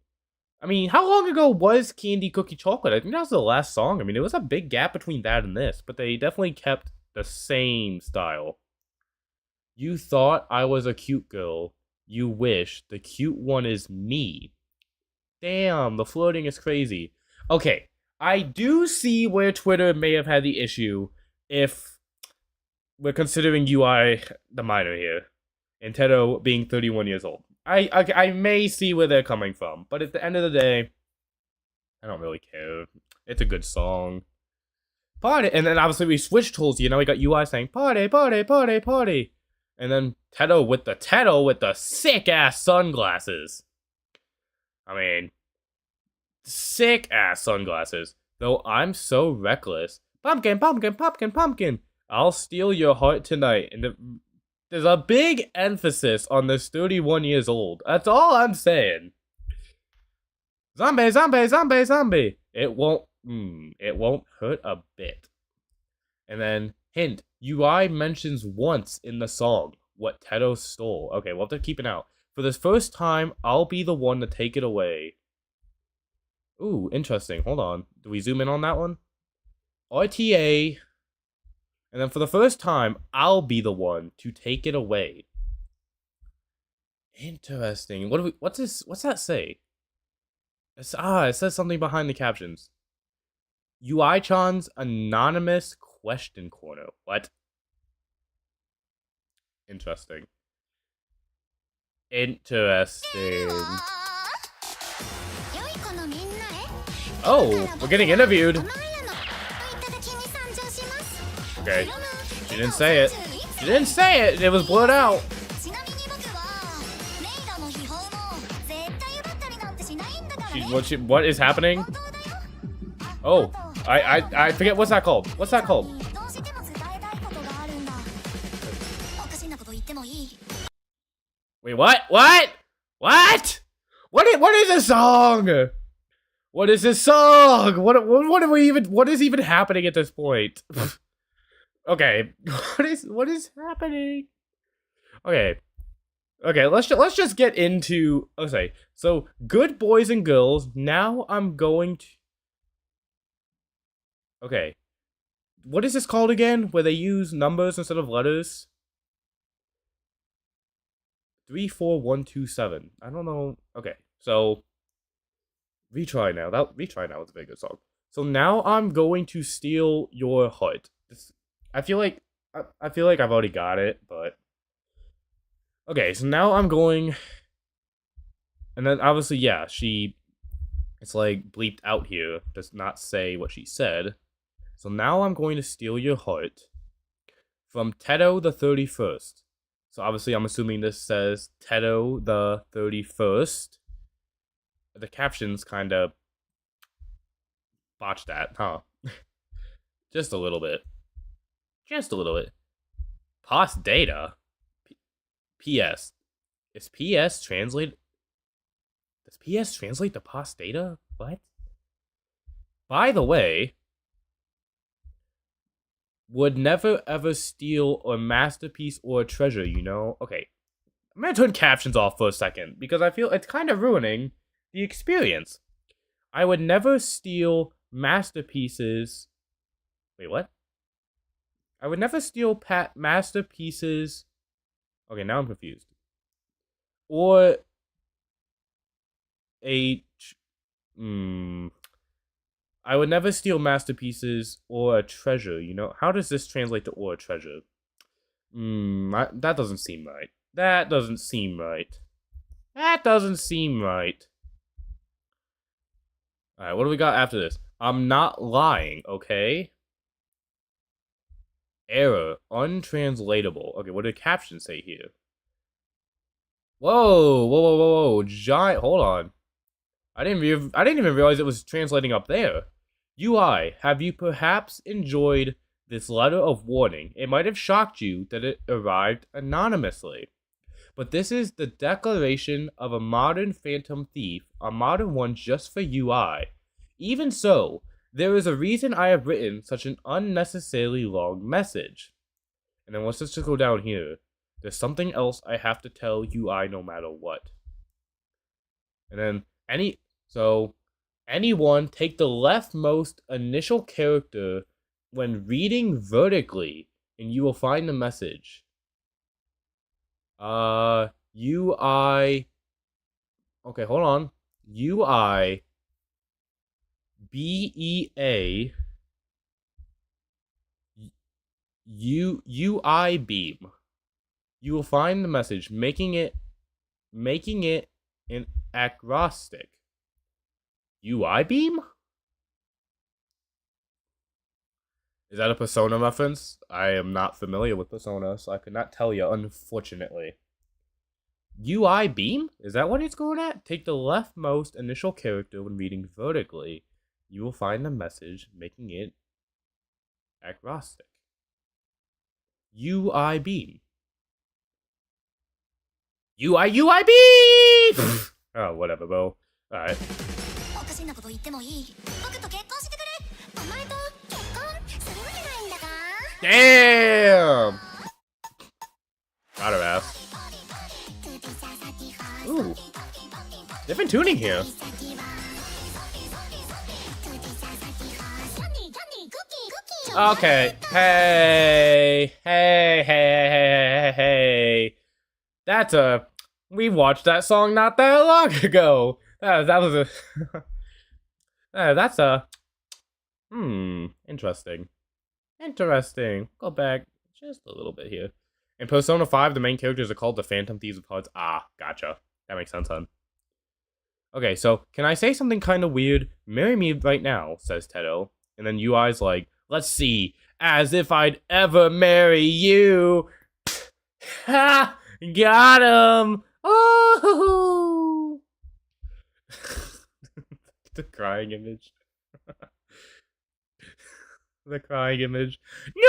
I mean, how long ago was Candy Cookie Chocolate? I think that was the last song. I mean, it was a big gap between that and this, but they definitely kept the same style. You thought I was a cute girl. You wish. The cute one is me. Damn, the flirting is crazy. Okay, I do see where Twitter may have had the issue if we're considering UI the minor here, and Tedo being 31 years old. I may see where they're coming from, but at the end of the day, I don't really care. It's a good song. Party, and then obviously we switched tools, you know, we got UI saying party, party, party, party. And then Tedo with the sick-ass sunglasses. I mean, sick-ass sunglasses. Though I'm so reckless. Pumpkin, pumpkin, pumpkin, pumpkin. I'll steal your heart tonight. And there's a big emphasis on this 31 years old. That's all I'm saying. Zombie, zombie, zombie, zombie. It won't hurt a bit. And then, hint, UI mentions once in the song what Tedo stole. Okay, we'll have to keep it out. For this first time, I'll be the one to take it away. Ooh, interesting. Hold on. Do we zoom in on that one? RTA. And then for the first time, I'll be the one to take it away. Interesting. What's that say? It says something behind the captions. UI-chan's anonymous question corner. What? Interesting. Interesting. Oh, we're getting interviewed. Okay. She didn't say it. She didn't say it. It was blurred out. What is happening? Oh, I forget what's that called. What's that called? Wait, what? What? What? What is this song? What is this song? What is even happening at this point? Okay, what is happening? Okay, let's just get into. Okay, so good boys and girls. Now I'm going to. Okay, what is this called again? Where they use numbers instead of letters? 34127. I don't know. Okay, so retry now. Retry now is a very good song. So now I'm going to steal your heart. I feel like I've already got it, but okay. So now I'm going, and then obviously, yeah, it's like bleeped out here. Does not say what she said. So now I'm going to steal your heart from Tedo the 31st. So obviously, I'm assuming this says Tedo the 31st. The captions kind of botched that, huh? Just a little bit. Just a little bit. Past data. PS. Is PS translate? Does PS translate to past data? What? By the way, would never ever steal a masterpiece or a treasure, you know? Okay. I'm gonna turn captions off for a second because I feel it's kind of ruining the experience. I would never steal masterpieces. Wait, what? I would never steal masterpieces. Okay, now I'm confused. Or I would never steal masterpieces or a treasure, you know? How does this translate to or a treasure? That doesn't seem right. That doesn't seem right. That doesn't seem right. Alright, what do we got after this? I'm not lying, okay? Error. Untranslatable. Okay, what did the caption say here? Whoa. Giant. Hold on. I didn't even realize it was translating up there. UI, have you perhaps enjoyed this letter of warning? It might have shocked you that it arrived anonymously. But this is the declaration of a modern phantom thief, a modern one just for UI. Even so, there is a reason I have written such an unnecessarily long message. And then let's just go down here. There's something else I have to tell UI no matter what. And then anyone take the leftmost initial character when reading vertically, and you will find the message. UI. Okay, hold on. UI. BEA. UI beam. You will find the message, making it an acrostic. UI beam? Is that a Persona reference? I am not familiar with Persona, so I could not tell you, unfortunately. UI beam? Is that what it's going at? Take the leftmost initial character when reading vertically. You will find the message, making it acrostic. UI beam. UI beam! Oh, whatever, bro. Alright. Damn! Got her ass. Ooh. Different tuning here. Okay. Hey. That's a... We watched that song not that long ago. That was a... that's a... Interesting. Go back just a little bit here. In Persona 5, the main characters are called the Phantom Thieves of Hearts. Ah, gotcha. That makes sense, hun. Okay, so, can I say something kind of weird? Marry me right now, says Tedo. And then UI's like, let's see. As if I'd ever marry you. Ha! Got him! Oh! The crying image. The crying image. No!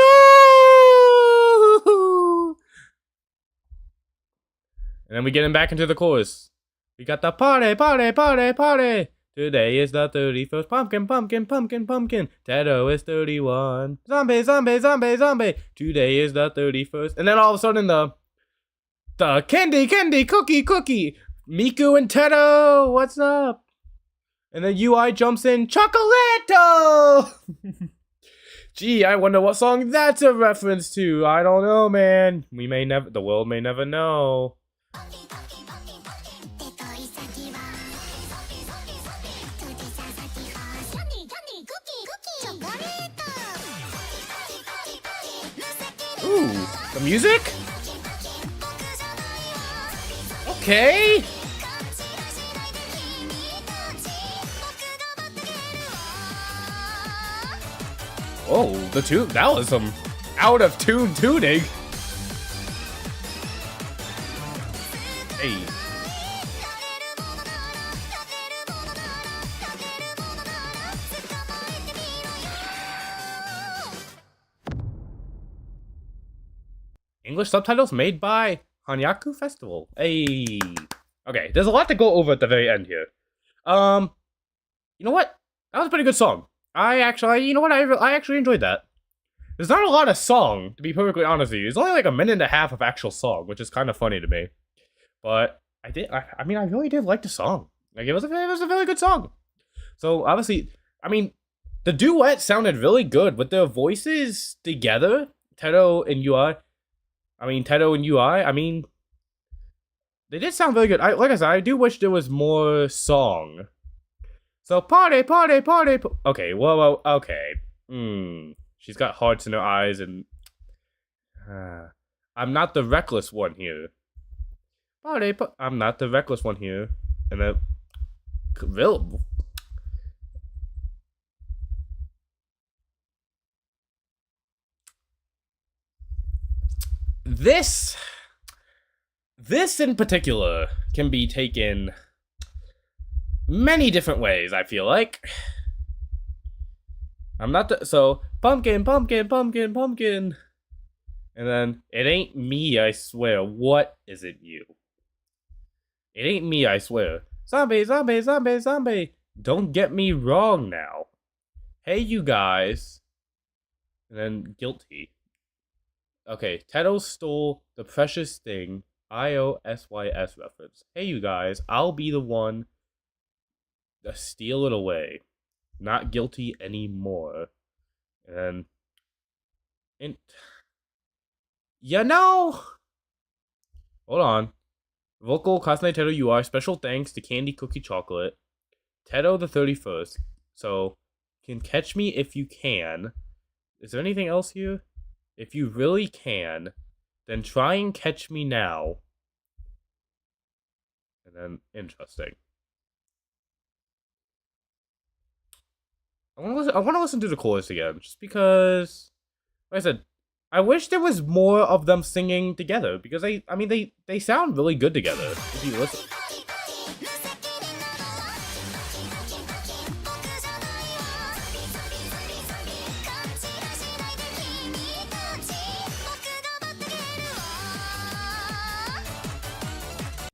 And then we get him back into the chorus. We got the party. Today is the 31st. Pumpkin. Tedo is 31. Zombie. Today is the 31st. And then all of a sudden the candy, cookie. Miku and Tedo, what's up? And then UI jumps in, Chocolatto! Gee, I wonder what song that's a reference to. I don't know, man. The world may never know. Ooh, the music? Okay. Oh, the tune, that was some out of tune tuning. Hey. English subtitles made by Hanyaku Festival. Hey. Okay, there's a lot to go over at the very end here. You know what? That was a pretty good song. I actually enjoyed that. There's not a lot of song, to be perfectly honest with you. It's only like a minute and a half of actual song, which is kind of funny to me. But I really did like the song. Like, it was a very good song. So, obviously, the duet sounded really good with their voices together. Tedo and UI, they did sound very good. Like I said, I do wish there was more song. So, party. Okay, well, okay. She's got hearts in her eyes and... I'm not the reckless one here. I'm not the reckless one here. And then... This in particular can be taken many different ways, I feel like. I'm not the... So, pumpkin. And then, it ain't me, I swear. What is it you? It ain't me, I swear. Zombie. Don't get me wrong now. Hey, you guys. And then, guilty. Okay, Tedo stole the precious thing. IOSYS reference. Hey, you guys, I'll be the one to steal it away. Not guilty anymore. And you know, hold on. Vocal Kasne Tedo you are. Special thanks to Candy Cookie Chocolate. Tedo the 31st. So, can catch me if you can. Is there anything else here? If you really can, then try and catch me now. And then, interesting. I want to listen to the chorus again, just because, like I said, I wish there was more of them singing together, because they sound really good together, if you listen.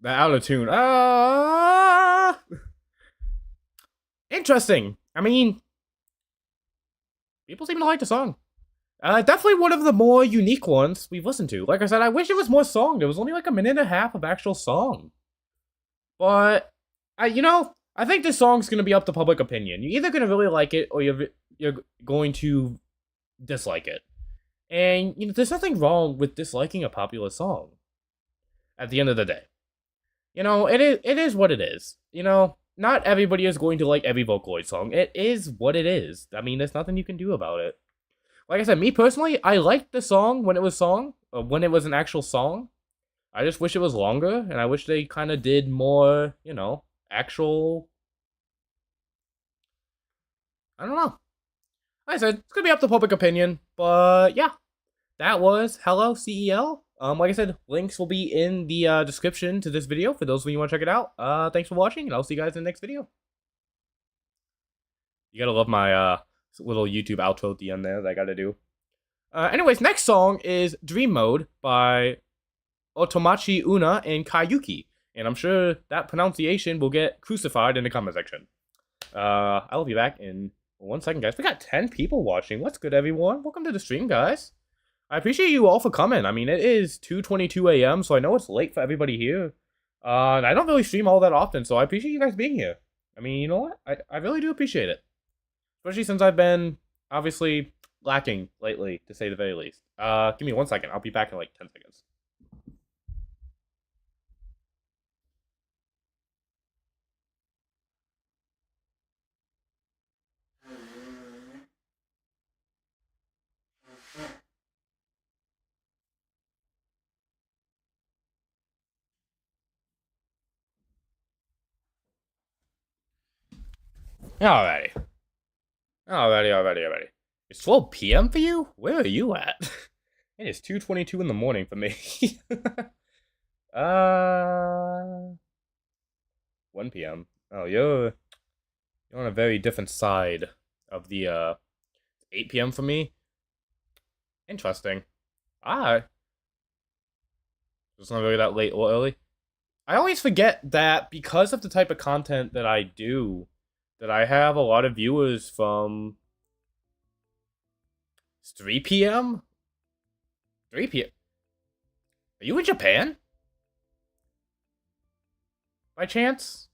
The out of tune. Interesting. I mean, people seem to like the song. Definitely one of the more unique ones we've listened to. Like I said, I wish it was more song. There was only like a minute and a half of actual song. But, I think this song's gonna be up to public opinion. You're either gonna really like it, or you're going to dislike it. And, there's nothing wrong with disliking a popular song. At the end of the day. It is what it is. Not everybody is going to like every Vocaloid song. It is what it is. I mean, there's nothing you can do about it. Like I said, me personally, I liked the song when it was when it was an actual song. I just wish it was longer, and I wish they kind of did more, actual... I don't know. Like I said, it's gonna be up to public opinion, but yeah. That was Hello CEL. Like I said, links will be in the description to this video for those of you who want to check it out. Thanks for watching, and I'll see you guys in the next video. You gotta love my little YouTube outro at the end there that I gotta do. Anyways, next song is Dream Mode by Otomachi Una and Kayuki. And I'm sure that pronunciation will get crucified in the comment section. I'll be back in 1 second, guys. We got 10 people watching. What's good, everyone? Welcome to the stream, guys. I appreciate you all for coming. I mean, it is 2:22 a.m., so I know it's late for everybody here. And I don't really stream all that often, so I appreciate you guys being here. I mean, you know what? I really do appreciate it. Especially since I've been, obviously, lacking lately, to say the very least. Give me 1 second. I'll be back in like 10 seconds. Alrighty. It's 12 p.m. for you? Where are you at? It is 2:22 in the morning for me. 1 p.m. Oh, you're on a very different side of the 8 p.m. for me. Interesting. It's not really that late or early. I always forget that because of the type of content that I do, that I have a lot of viewers from 3 p.m.? 3 p.m. Are you in Japan? By chance?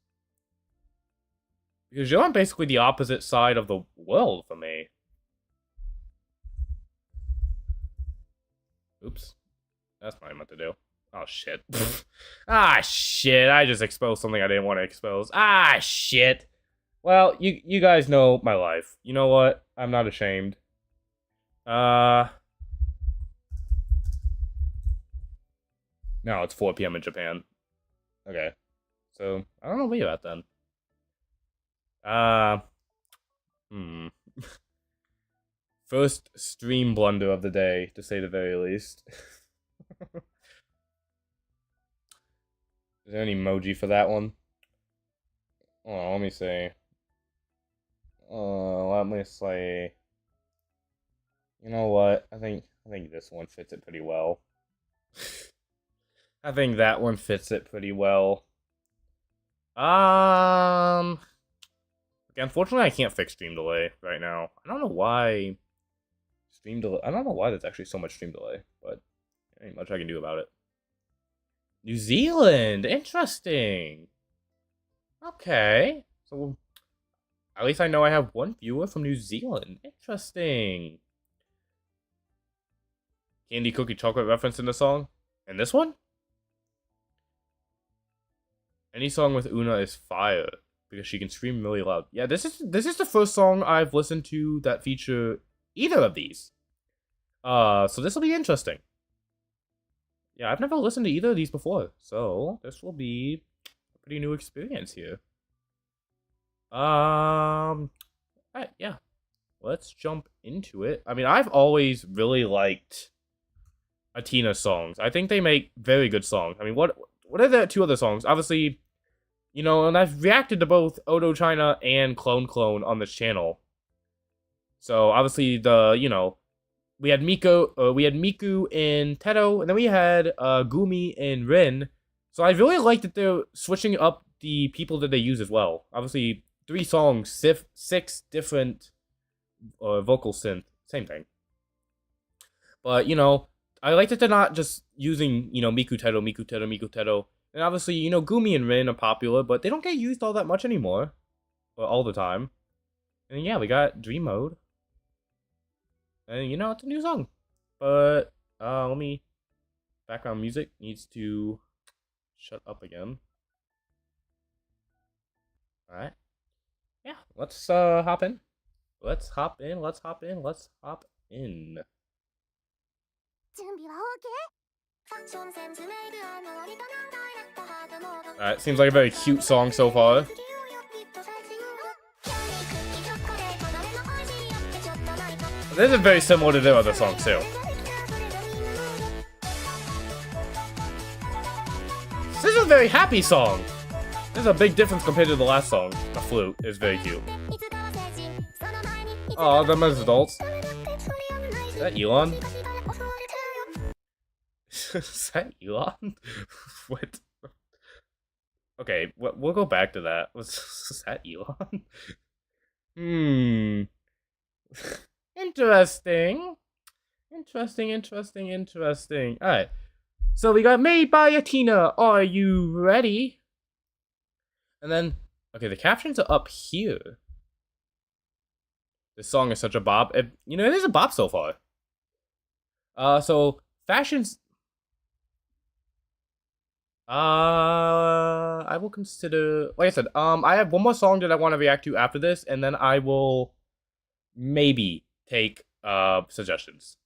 Because you're on basically the opposite side of the world for me. Oops. That's not what I meant to do. Oh, shit. Shit. I just exposed something I didn't want to expose. Shit. Well, you guys know my life. You know what? I'm not ashamed. No, it's 4 p.m. in Japan. Okay. So, I don't know where you're at then. First stream blunder of the day, to say the very least. Is there an emoji for that one? Oh, let me see. Let me say. You know what? I think this one fits it pretty well. I think that one fits it pretty well. Okay, unfortunately, I can't fix stream delay right now. I don't know why stream delay. I don't know why there's actually so much stream delay, but Ain't much I can do about it. New Zealand! Interesting! Okay. So, at least I know I have one viewer from New Zealand. Interesting. Candy Cookie Chocolate reference in the song? And this one? Any song with Una is fire because she can scream really loud. Yeah, this is the first song I've listened to that feature either of these. So this will be interesting. Yeah, I've never listened to either of these before, so this will be a pretty new experience here. Alright, yeah. Let's jump into it. I mean, I've always really liked Atina's songs. I think they make very good songs. I mean, what are the two other songs? Obviously, you know, and I've reacted to both Odo China and Clone Clone on this channel. So obviously we had Miku in Teto, and then we had Gumi in Rin. So I really like that they're switching up the people that they use as well. Obviously, 3 songs, 6 different vocal synth, same thing. But I like that they're not just using Miku Teto. And obviously, Gumi and Rin are popular, but they don't get used all that much anymore. Or all the time. And yeah, we got Dream Mode. And it's a new song. But, let me... Background music needs to shut up again. Alright. Yeah, let's hop in. Let's hop in. Alright, seems like a very cute song so far. This is very similar to their other songs too. This is a very happy song. There's a big difference compared to the last song. The flute is very cute. Oh, them as adults. Is that Elon? Is that Elon? What? Okay, we'll go back to that. Was that Elon? Interesting. Alright. So we got Made by Atina. Are you ready? And then, okay, the captions are up here. This song is such a bop. It is a bop so far. So, fashions... I will consider... Like I said, I have one more song that I want to react to after this, and then I will maybe take suggestions.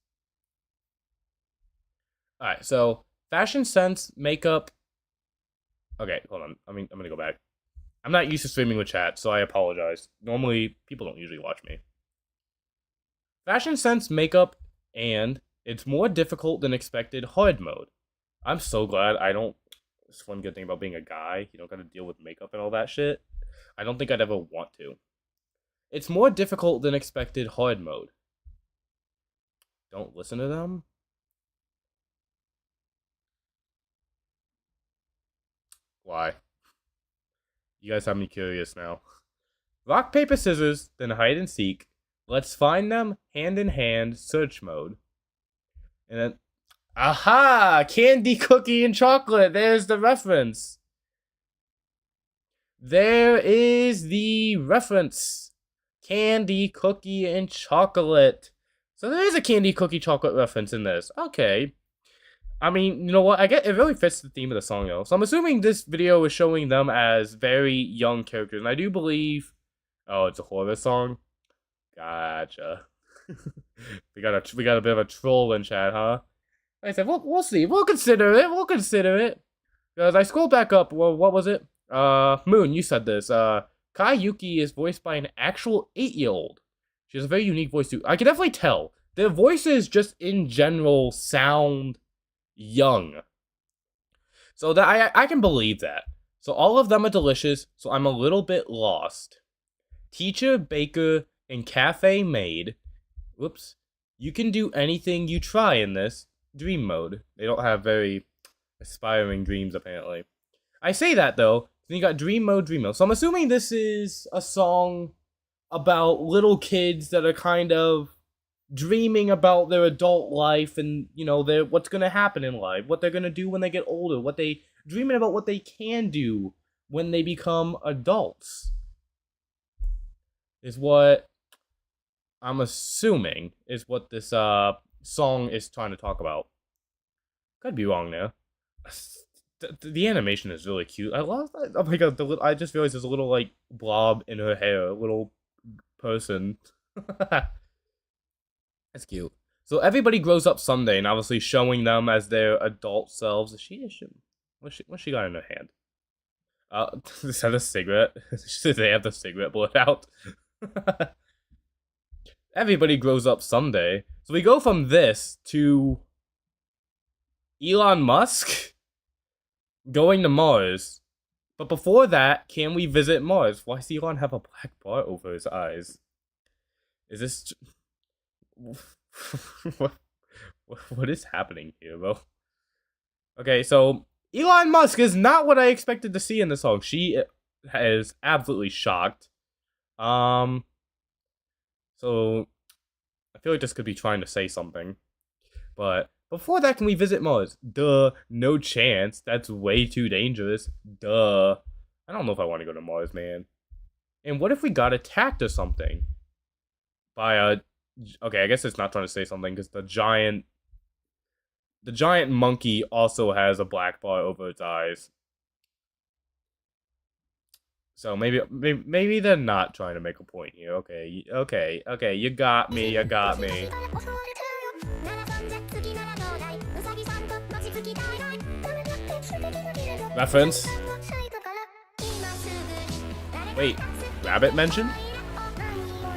Alright, so fashion sense, makeup. Okay, hold on. I'm gonna go back. I'm not used to streaming with chat, so I apologize. Normally, people don't usually watch me. Fashion sense, makeup, and it's more difficult than expected hard mode. I'm so glad I don't... It's one good thing about being a guy. You don't gotta deal with makeup and all that shit. I don't think I'd ever want to. It's more difficult than expected hard mode. Don't listen to them. Why? You guys have me curious now. Rock, paper, scissors, then hide and seek. Let's find them hand in hand, search mode. And then... Aha! Candy, cookie, and chocolate. There's the reference. There is the reference. Candy, cookie, and chocolate. So there is a candy, cookie, chocolate reference in this. Okay. I mean, you know what? I get it really fits the theme of the song, though. So I'm assuming this video is showing them as very young characters. And I do believe... Oh, it's a horror song? Gotcha. we got a bit of a troll in chat, huh? Like I said, we'll see. We'll consider it. Because I scrolled back up. Well, what was it? Moon, you said this. Kai Yuki is voiced by an actual 8-year-old. She has a very unique voice, too. I can definitely tell. Their voices, just in general, sound young. So that I can believe that. So all of them are delicious, so I'm a little bit lost. Teacher, baker, and cafe maid. Whoops. You can do anything you try in this. Dream mode. They don't have very aspiring dreams, apparently. I say that, though. Then you got Dream Mode. So I'm assuming this is a song about little kids that are kind of dreaming about their adult life and, you know, their what's gonna happen in life, what they're gonna do when they get older, dreaming about what they can do when they become adults. Is what I'm assuming is what this song is trying to talk about. Could be wrong there. The animation is really cute. I love that. Oh my god, I just realized there's a little like blob in her hair, a little person. That's cute. So everybody grows up someday, and obviously showing them as their adult selves. What's she got in her hand? Is that a cigarette? They have the cigarette bullet out. Everybody grows up someday. So we go from this to Elon Musk going to Mars. But before that, can we visit Mars? Why does Elon have a black bar over his eyes? Is this... what is happening here, bro? Okay, so Elon Musk is not what I expected to see in the song. She is absolutely shocked. So I feel like this could be trying to say something. But before that, can we visit Mars? Duh, no chance. That's way too dangerous. Duh. I don't know if I want to go to Mars, man. And what if we got attacked or something? By a... Okay, I guess it's not trying to say something, because the giant monkey also has a black bar over its eyes. So maybe they're not trying to make a point here. Okay, you got me. Reference. Wait, rabbit mentioned?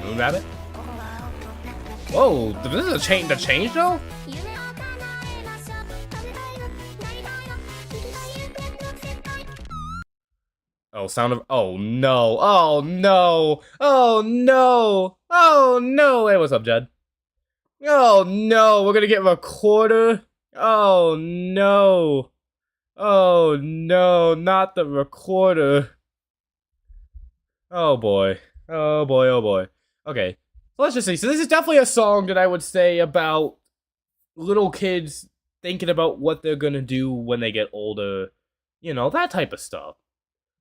Moon rabbit? Whoa, this is the change though? Oh, sound of... Oh, no. Oh, no. Oh, no. Oh, no. Hey, what's up, Jed? Oh, no. We're gonna get a recorder? Oh, no. Oh, no. Not the recorder. Oh, boy. Oh, boy. Oh, boy. Okay. So let's just see. So this is definitely a song that I would say about little kids thinking about what they're gonna do when they get older. You know, that type of stuff.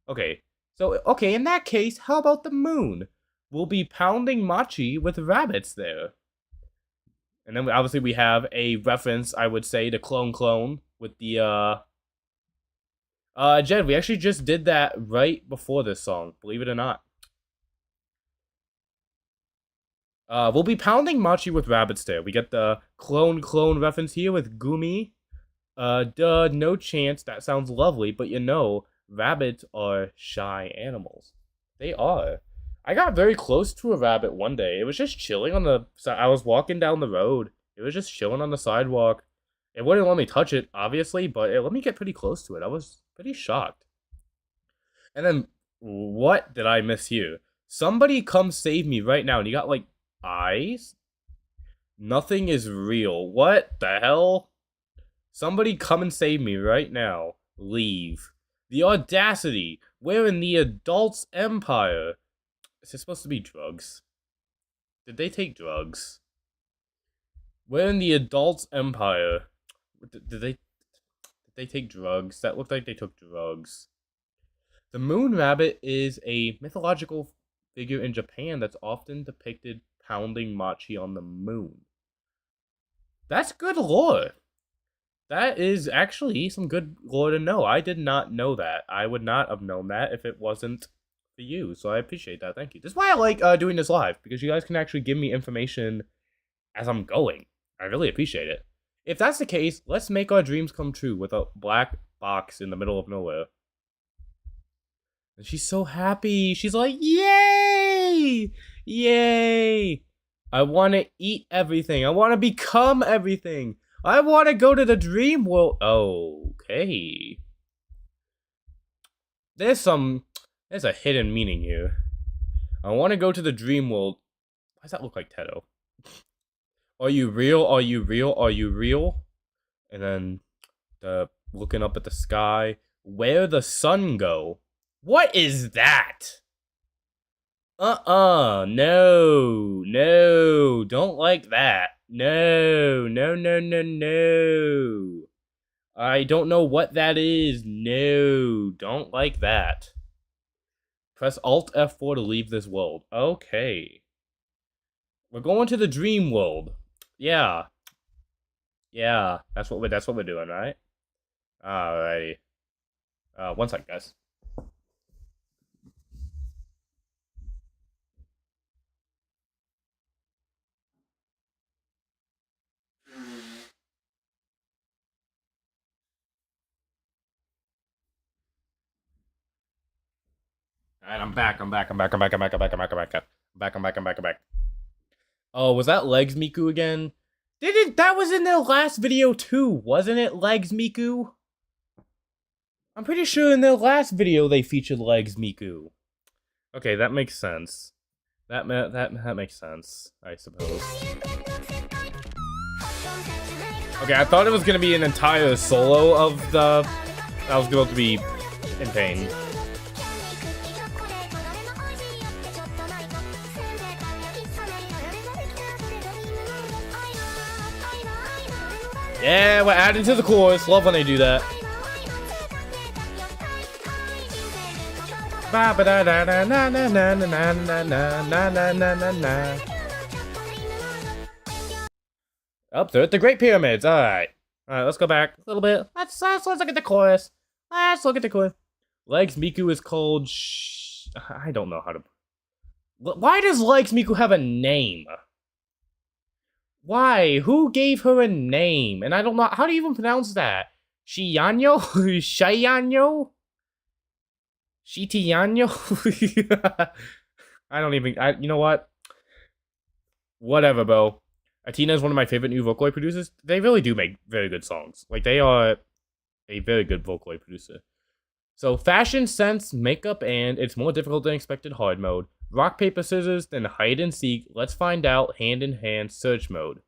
Okay, so, in that case, how about the moon? We'll be pounding machi with rabbits there. And then, obviously, we have a reference, I would say, to Clone with the, Jed, we actually just did that right before this song, believe it or not. We'll be pounding machi with rabbits there. We get the clone reference here with Gumi. Duh, no chance, that sounds lovely, but you know... Rabbits are shy animals. They are. I got very close to a rabbit one day. It was just chilling on the... I was walking down the road. It was just chilling on the sidewalk. It wouldn't let me touch it, obviously, but it let me get pretty close to it. I was pretty shocked. And then, what did I miss here? Somebody come save me right now. And you got, like, eyes? Nothing is real. What the hell? Somebody come and save me right now. Leave. The audacity! We're in the adult's empire! Is this supposed to be drugs? Did they take drugs? We're in the adult's empire. Did they take drugs? That looked like they took drugs. The moon rabbit is a mythological figure in Japan that's often depicted pounding machi on the moon. That's good lore! That is actually some good lore to know. I did not know that. I would not have known that if it wasn't for you. So I appreciate that. Thank you. This is why I like doing this live. Because you guys can actually give me information as I'm going. I really appreciate it. If that's the case, let's make our dreams come true with a black box in the middle of nowhere. And she's so happy. She's like, yay! Yay! I want to eat everything. I want to become everything. I want to go to the dream world. Okay. There's a hidden meaning here. I want to go to the dream world. Why does that look like Teto? Are you real? Are you real? Are you real? And then looking up at the sky. Where the sun go? What is that? No, no, don't like that. No, no, no, no, no. I don't know what that is. No, don't like that. Press Alt F4 to leave this world. Okay. We're going to the dream world. Yeah. Yeah, that's what we're doing, right? Alrighty. One sec, guys. Alright, I'm back. Oh, was that Legs Miku again? That was in their last video too, wasn't it, Legs Miku? I'm pretty sure in their last video they featured Legs Miku. Okay, that makes sense. That makes sense, I suppose. Okay, I thought it was gonna be an entire solo of the... I was going to be in pain. Yeah, we're adding to the chorus. Love when they do that. Up there at the Great Pyramids. Alright. Alright, let's go back a little bit. Let's look at the chorus. Let's look at the chorus. Legs Miku is called I don't know how to... Why does Legs Miku have a name? Why? Who gave her a name? And I don't know... How do you even pronounce that? Shiyanyo? Shayanyo? Shitiyanyo? I don't even... you know what? Whatever, bro. Atina is one of my favorite new Vocaloid producers. They really do make very good songs. Like, they are a very good Vocaloid producer. So, fashion, sense, makeup, and it's more difficult than expected hard mode. Rock, paper, scissors, then hide and seek. Let's find out hand in hand search mode.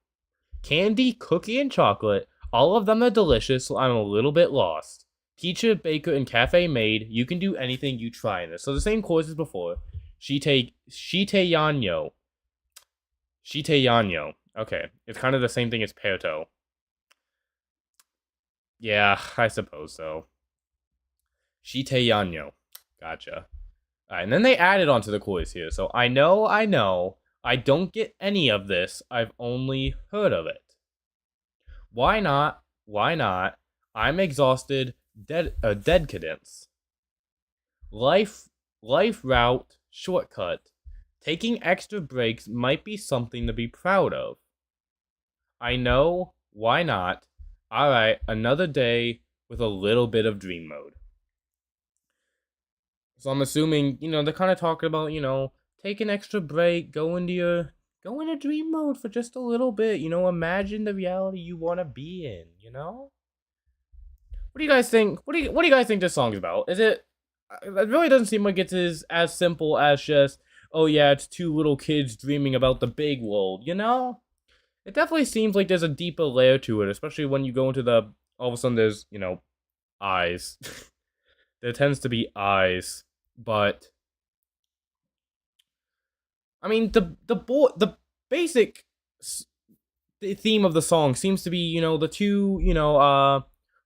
Candy, cookie, and chocolate. All of them are delicious, so I'm a little bit lost. Teacher, baker, and cafe maid. You can do anything you try in this. So the same chorus as before. Shite yanyo. Okay, it's kind of the same thing as Perto. Yeah, I suppose so. Shite yanyo. Gotcha. Alright, and then they added onto the chorus here. So I know. I don't get any of this. I've only heard of it. Why not? I'm exhausted. Dead cadence. Life route shortcut. Taking extra breaks might be something to be proud of. I know. Why not? Alright, another day with a little bit of dream mode. So I'm assuming, they're kind of talking about, take an extra break, go into dream mode for just a little bit, imagine the reality you want to be in, What do you guys think? What do you guys think this song is about? It really doesn't seem like it's as simple as just, oh yeah, it's two little kids dreaming about the big world, It definitely seems like there's a deeper layer to it, especially when you go into all of a sudden there's, eyes. There tends to be eyes. But I mean, the basic theme of the song seems to be, the two,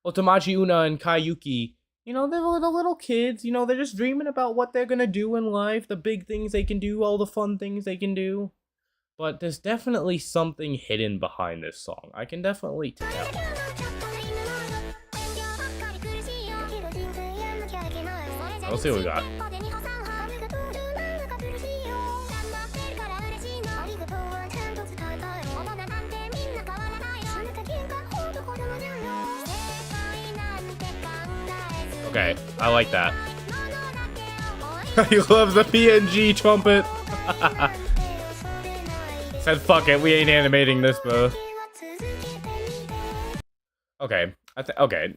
Otomachi Una and Kayuki. They're the little kids. They're just dreaming about what they're gonna do in life, the big things they can do, all the fun things they can do. But there's definitely something hidden behind this song. I can definitely tell. Let's see what we got. Okay, I like that. He loves the PNG trumpet. Said fuck it, we ain't animating this, bro. Okay, okay.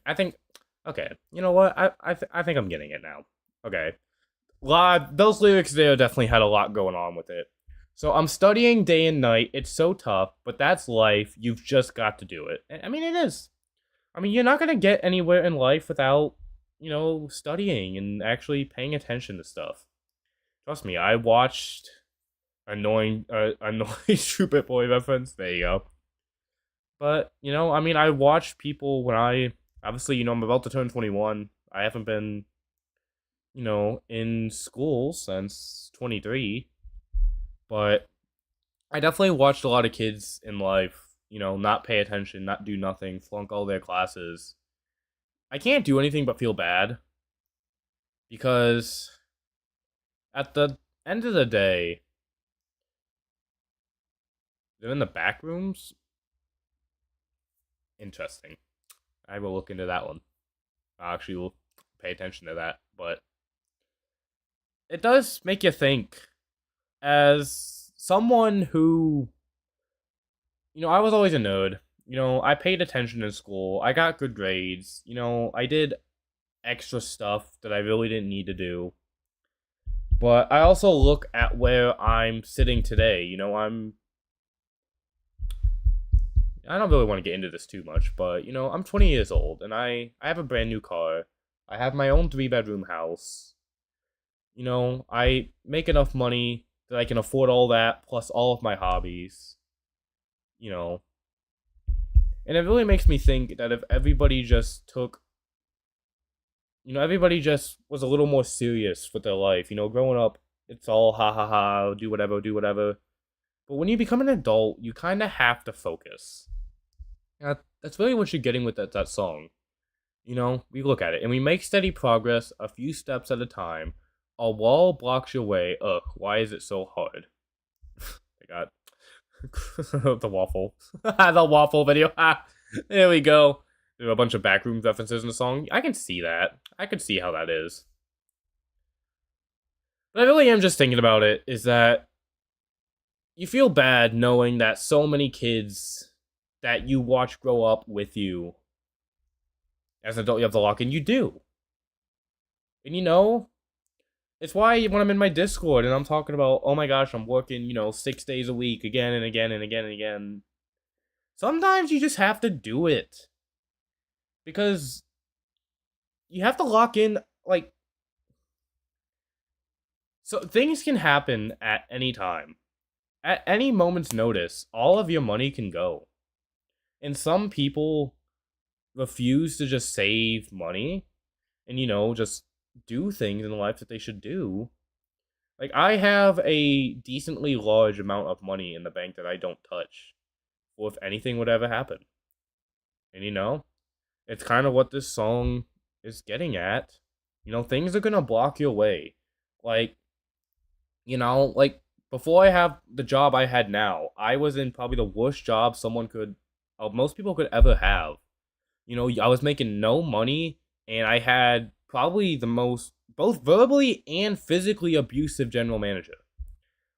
You know what? I think I'm getting it now. Okay. Those lyrics there definitely had a lot going on with it. So I'm studying day and night. It's so tough, but that's life. You've just got to do it. I mean, it is. I mean, you're not going to get anywhere in life without, studying and actually paying attention to stuff. Trust me, I watched annoying Stupid Boy reference. There you go. But, you know, I mean, I watched people when obviously, you know, I'm about to turn 21. I haven't been, you know, in school since 23. But I definitely watched a lot of kids in life, you know, not pay attention, not do nothing, flunk all their classes. I can't do anything but feel bad. Because at the end of the day, they're in the back rooms. Interesting. I will look into that one. I actually will pay attention to that. But it does make you think. As someone who, you know, I was always a nerd. You know, I paid attention in school. I got good grades. You know, I did extra stuff that I really didn't need to do. But I also look at where I'm sitting today. You know, I don't really want to get into this too much, but, you know, I'm 20 years old, and I have a brand new car. I have my own 3-bedroom house. You know, I make enough money that I can afford all that, plus all of my hobbies. You know. And it really makes me think that if everybody just took, you know, everybody just was a little more serious with their life. You know, growing up, it's all ha ha ha, do whatever, do whatever. But when you become an adult, you kind of have to focus. That's really what you're getting with that song. You know, we look at it, and we make steady progress, a few steps at a time. A wall blocks your way. Ugh, why is it so hard? I got the waffle. The waffle video. There we go. There are a bunch of backroom references in the song. I can see that. I can see how that is. But I really am just thinking about it, is that you feel bad knowing that so many kids that you watch grow up with you as an adult, you have to lock in. You do. And you know, it's why when I'm in my Discord and I'm talking about, oh my gosh, I'm working, you know, 6 days a week again and again and again and again. Sometimes you just have to do it. Because you have to lock in, like, so things can happen at any time. At any moment's notice, all of your money can go. And some people refuse to just save money and, you know, just do things in life that they should do. Like, I have a decently large amount of money in the bank that I don't touch, or if anything would ever happen. And, you know, it's kind of what this song is getting at. You know, things are gonna block your way. Like, you know, like, before I have the job I had now, I was in probably the worst job most people could ever have. You know, I was making no money, and I had probably the most, both verbally and physically abusive general manager.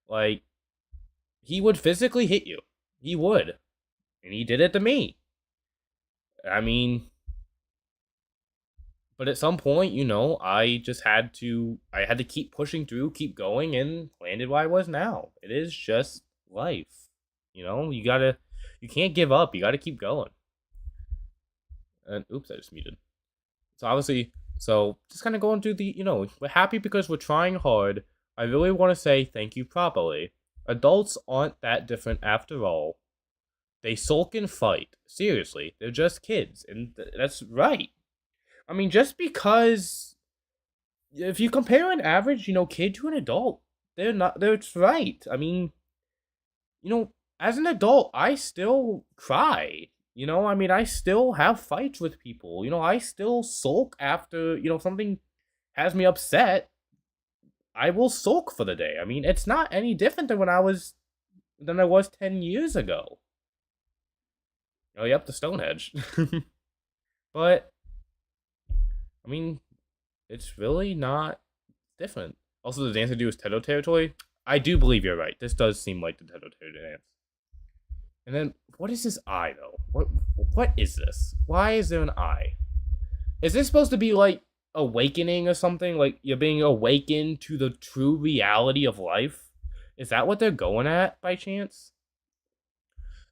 Like, he would physically hit you. He would. And he did it to me. I mean, but at some point, you know, I had to keep pushing through, keep going, and landed where I was now. It is just life. You know, you can't give up. You gotta keep going. And oops, I just muted. So just kind of going through the, you know, we're happy because we're trying hard. I really want to say thank you properly. Adults aren't that different after all. They sulk and fight. Seriously, they're just kids, and that's right. I mean, just because if you compare an average, you know, kid to an adult, it's right. I mean, you know, as an adult, I still cry. You know, I mean, I still have fights with people. You know, I still sulk after, you know, something has me upset. I will sulk for the day. I mean, it's not any different than I was 10 years ago. Oh, yep, the Stonehenge. But, I mean, it's really not different. Also, the dance to do is Teto territory. I do believe you're right. This does seem like the Teto territory dance. And then, what is this eye, though? What is this? Why is there an eye? Is this supposed to be, like, awakening or something? Like, you're being awakened to the true reality of life? Is that what they're going at, by chance?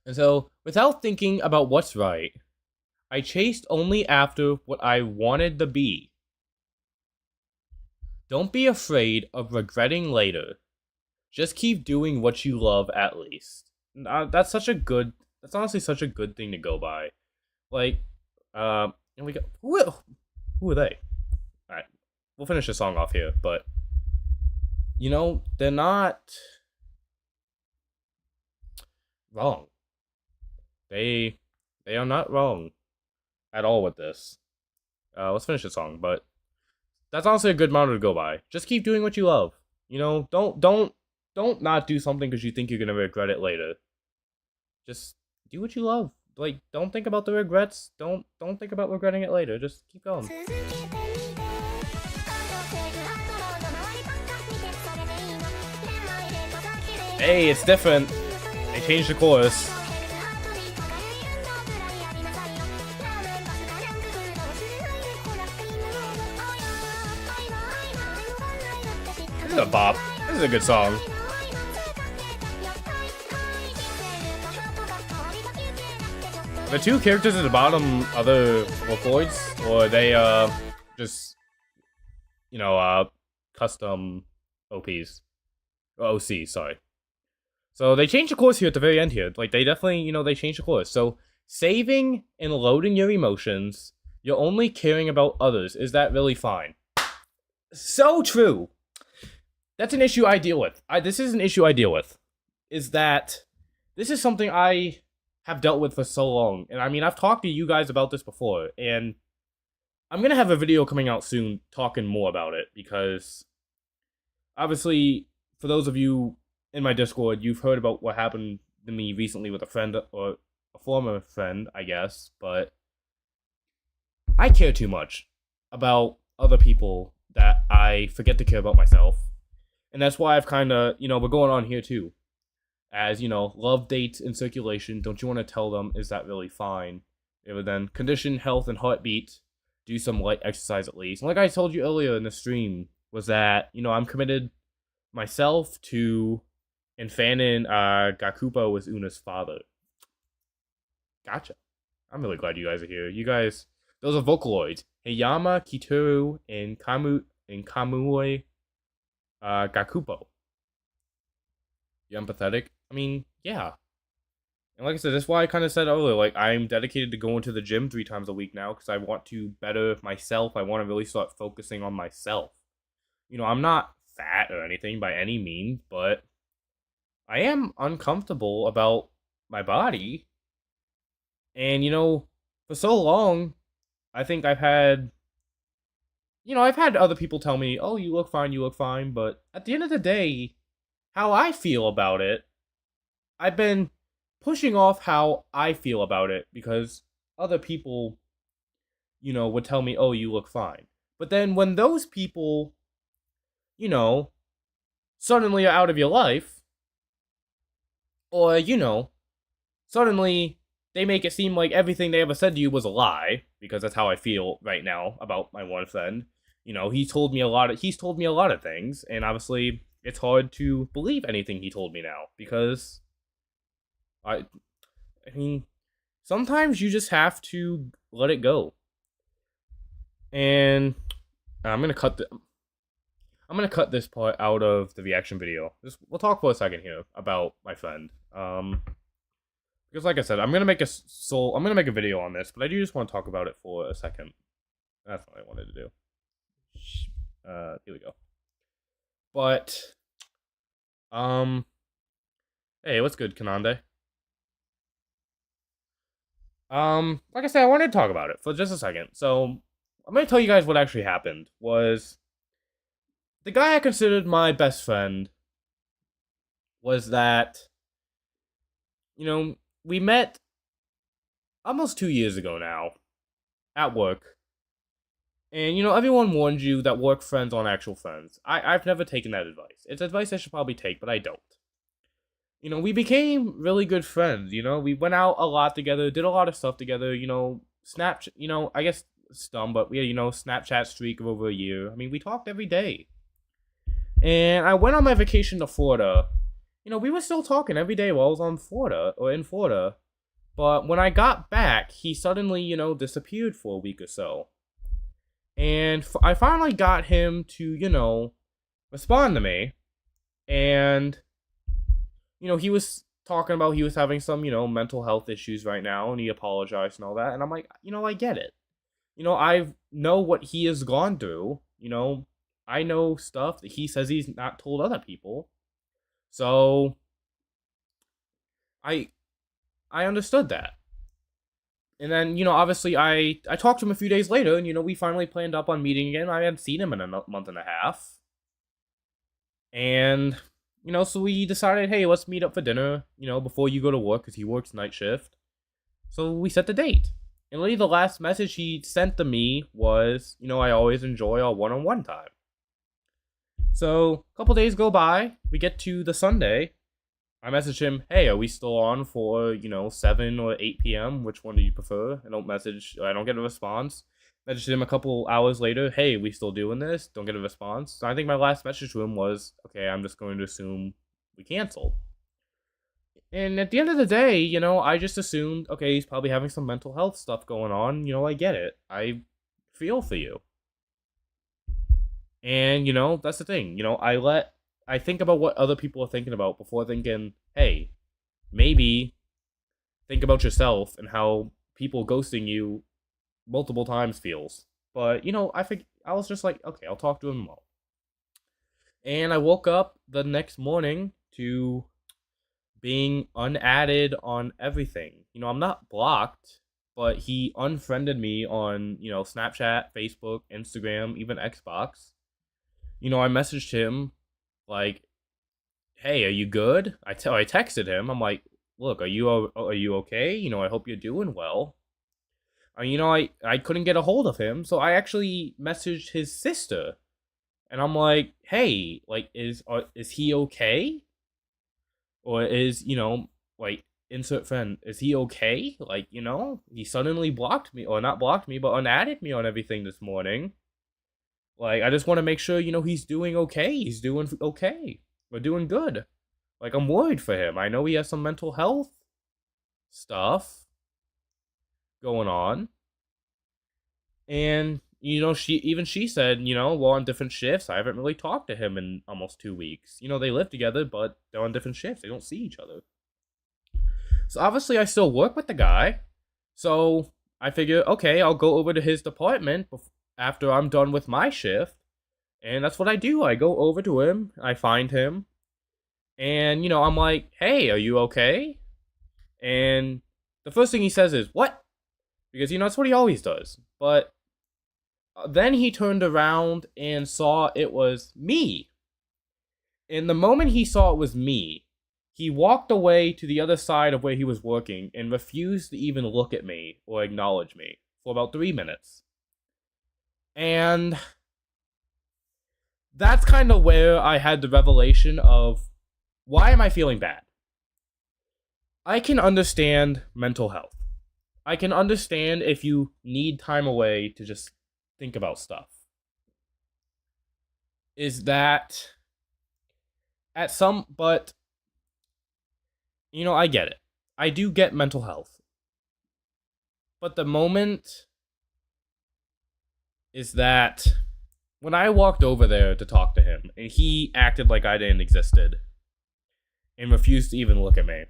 And so, without thinking about what's right, I chased only after what I wanted to be. Don't be afraid of regretting later. Just keep doing what you love at least. That's honestly such a good thing to go by. Like, and we go, who are they? Alright, we'll finish the song off here, but, you know, they're not wrong. They are not wrong at all with this. Let's finish the song, but that's honestly a good motto to go by. Just keep doing what you love. You know, don't not do something because you think you're gonna regret it later. Just do what you love. Like, don't think about the regrets. Don't think about regretting it later. Just keep going. Hey, it's different. They changed the chorus. This is a bop. This is a good song. The two characters at the bottom are the Vocaloids, or they just, you know, custom OPs. OC, sorry. So they changed the chorus here at the very end here. Like, they definitely, you know, they changed the chorus. So saving and loading your emotions, you're only caring about others. Is that really fine? So true. That's an issue I deal with. This is an issue I deal with. Is that this is something I have dealt with for so long. And I mean, I've talked to you guys about this before. And I'm going to have a video coming out soon talking more about it. Because obviously, for those of you in my Discord, you've heard about what happened to me recently with a friend, or a former friend, I guess. But I care too much about other people that I forget to care about myself. And that's why I've kind of, you know, we're going on here too. As, you know, love dates in circulation. Don't you want to tell them, is that really fine? Rather than condition, health, and heartbeat. Do some light exercise at least. And like I told you earlier in the stream, was that, you know, I'm committed myself to Infanin Gakupo was Una's father. Gotcha. I'm really glad you guys are here. You guys, those are Vocaloids. Heyama, Kitoru, and Kamui Gakupo. You empathetic? I mean, yeah. And like I said, that's why I kind of said earlier, like, I'm dedicated to going to the gym 3 times a week now, because I want to better myself. I want to really start focusing on myself. You know, I'm not fat or anything by any means, but I am uncomfortable about my body. And, you know, for so long, I think I've had, you know, I've had other people tell me, oh, you look fine, but at the end of the day, how I feel about it, I've been pushing off how I feel about it because other people, you know, would tell me, oh, you look fine. But then when those people, you know, suddenly are out of your life, or, you know, suddenly they make it seem like everything they ever said to you was a lie, because that's how I feel right now about my one friend. You know, he's told me a lot of things, and obviously it's hard to believe anything he told me now, because I mean, sometimes you just have to let it go. And I'm gonna cut this part out of the reaction video. We'll talk for a second here about my friend. Because like I said, I'm gonna make a video on this, but I do just want to talk about it for a second. That's what I wanted to do. Here we go. But hey, what's good, Kanande? Like I said, I wanted to talk about it for just a second. So I'm gonna tell you guys what actually happened. Was the guy I considered my best friend was that, you know, we met almost 2 years ago now at work. And, you know, everyone warned you that work friends aren't actual friends. I've never taken that advice. It's advice I should probably take, but I don't. You know, we became really good friends, you know? We went out a lot together, did a lot of stuff together, you know, Snapchat, you know, I guess it's dumb, but we had, you know, Snapchat streak of over a year. I mean, we talked every day. And I went on my vacation to Florida. You know, we were still talking every day while I was in Florida. But when I got back, he suddenly, you know, disappeared for a week or so. And I finally got him to, respond to me. And, he was talking about he was having some, mental health issues right now, and he apologized and all that. And I'm like, I get it. I know what he has gone through. I know stuff that he says he's not told other people. So I understood that. And then, obviously I talked to him a few days later, and, we finally planned up on meeting again. I hadn't seen him in a month and a half. And, so we decided, hey, let's meet up for dinner, before you go to work, because he works night shift. So we set the date. And literally the last message he sent to me was, I always enjoy our one-on-one time. So, a couple days go by, we get to the Sunday. I message him, hey, are we still on for, 7 or 8 p.m.? Which one do you prefer? I don't get a response. Message him a couple hours later, hey, we still doing this? Don't get a response. So I think my last message to him was, okay, I'm just going to assume we canceled. And at the end of the day, I just assumed, okay, he's probably having some mental health stuff going on. I get it. I feel for you. And, that's the thing. I think about what other people are thinking about before thinking, hey, maybe think about yourself and how people ghosting you multiple times feels. But, I was just like, okay, I'll talk to him tomorrow. And I woke up the next morning to being unadded on everything. I'm not blocked, but he unfriended me on, Snapchat, Facebook, Instagram, even Xbox. I messaged him, like, hey, are you good? I texted him. I'm like, look, are you okay? I hope you're doing well. I couldn't get a hold of him, so I actually messaged his sister. And I'm like, hey, like, is he okay? Or is, insert friend, is he okay? Like, he suddenly blocked me, or not blocked me, but unadded me on everything this morning. Like, I just want to make sure, he's doing okay. He's doing okay. We're doing good. Like, I'm worried for him. I know he has some mental health stuff going on. And, she said, we're on different shifts. I haven't really talked to him in almost 2 weeks. They live together, but they're on different shifts. They don't see each other. So, obviously, I still work with the guy. So, I figure, okay, I'll go over to his department after I'm done with my shift. And that's what I do. I go over to him. I find him. And, I'm like, hey, are you okay? And the first thing he says is, what? Because, that's what he always does. But then he turned around and saw it was me. And the moment he saw it was me, he walked away to the other side of where he was working and refused to even look at me or acknowledge me for about 3 minutes. And that's kind of where I had the revelation of, why am I feeling bad? I can understand mental health. I can understand if you need time away to just think about stuff. But I get it. I do get mental health. But the moment is that when I walked over there to talk to him, and he acted like I didn't existed, and refused to even look at me,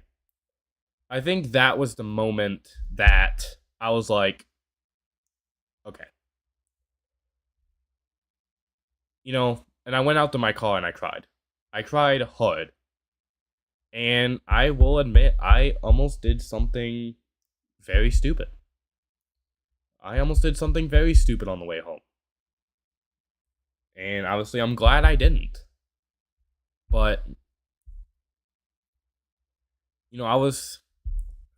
I think that was the moment that I was like, okay. And I went out to my car and I cried. I cried hard. And I will admit, I almost did something very stupid. I almost did something very stupid on the way home. And obviously, I'm glad I didn't. But,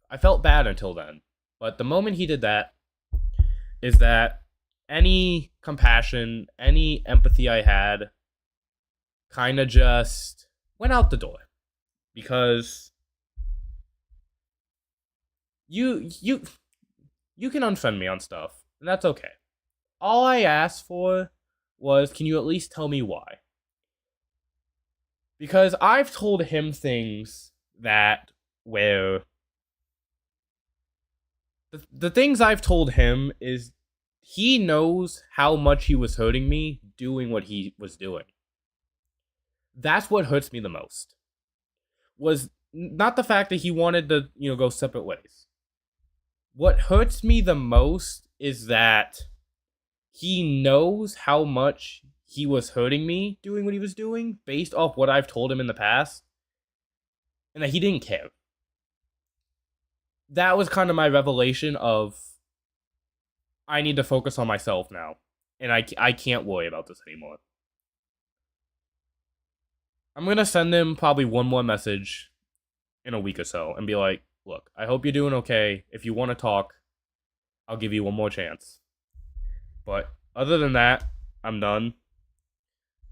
I felt bad until then. But the moment he did that, is that any compassion, any empathy I had, kind of just went out the door. Because you can unfriend me on stuff, and that's okay. All I asked for was, can you at least tell me why? Because I've told him things that where the things I've told him is he knows how much he was hurting me doing what he was doing. That's what hurts me the most. Was not the fact that he wanted to, go separate ways. What hurts me the most is that he knows how much he was hurting me doing what he was doing based off what I've told him in the past, and that he didn't care. That was kind of my revelation of I need to focus on myself now, and I can't worry about this anymore. I'm going to send him probably one more message in a week or so and be like, look, I hope you're doing okay. If you want to talk, I'll give you one more chance. But other than that, I'm done.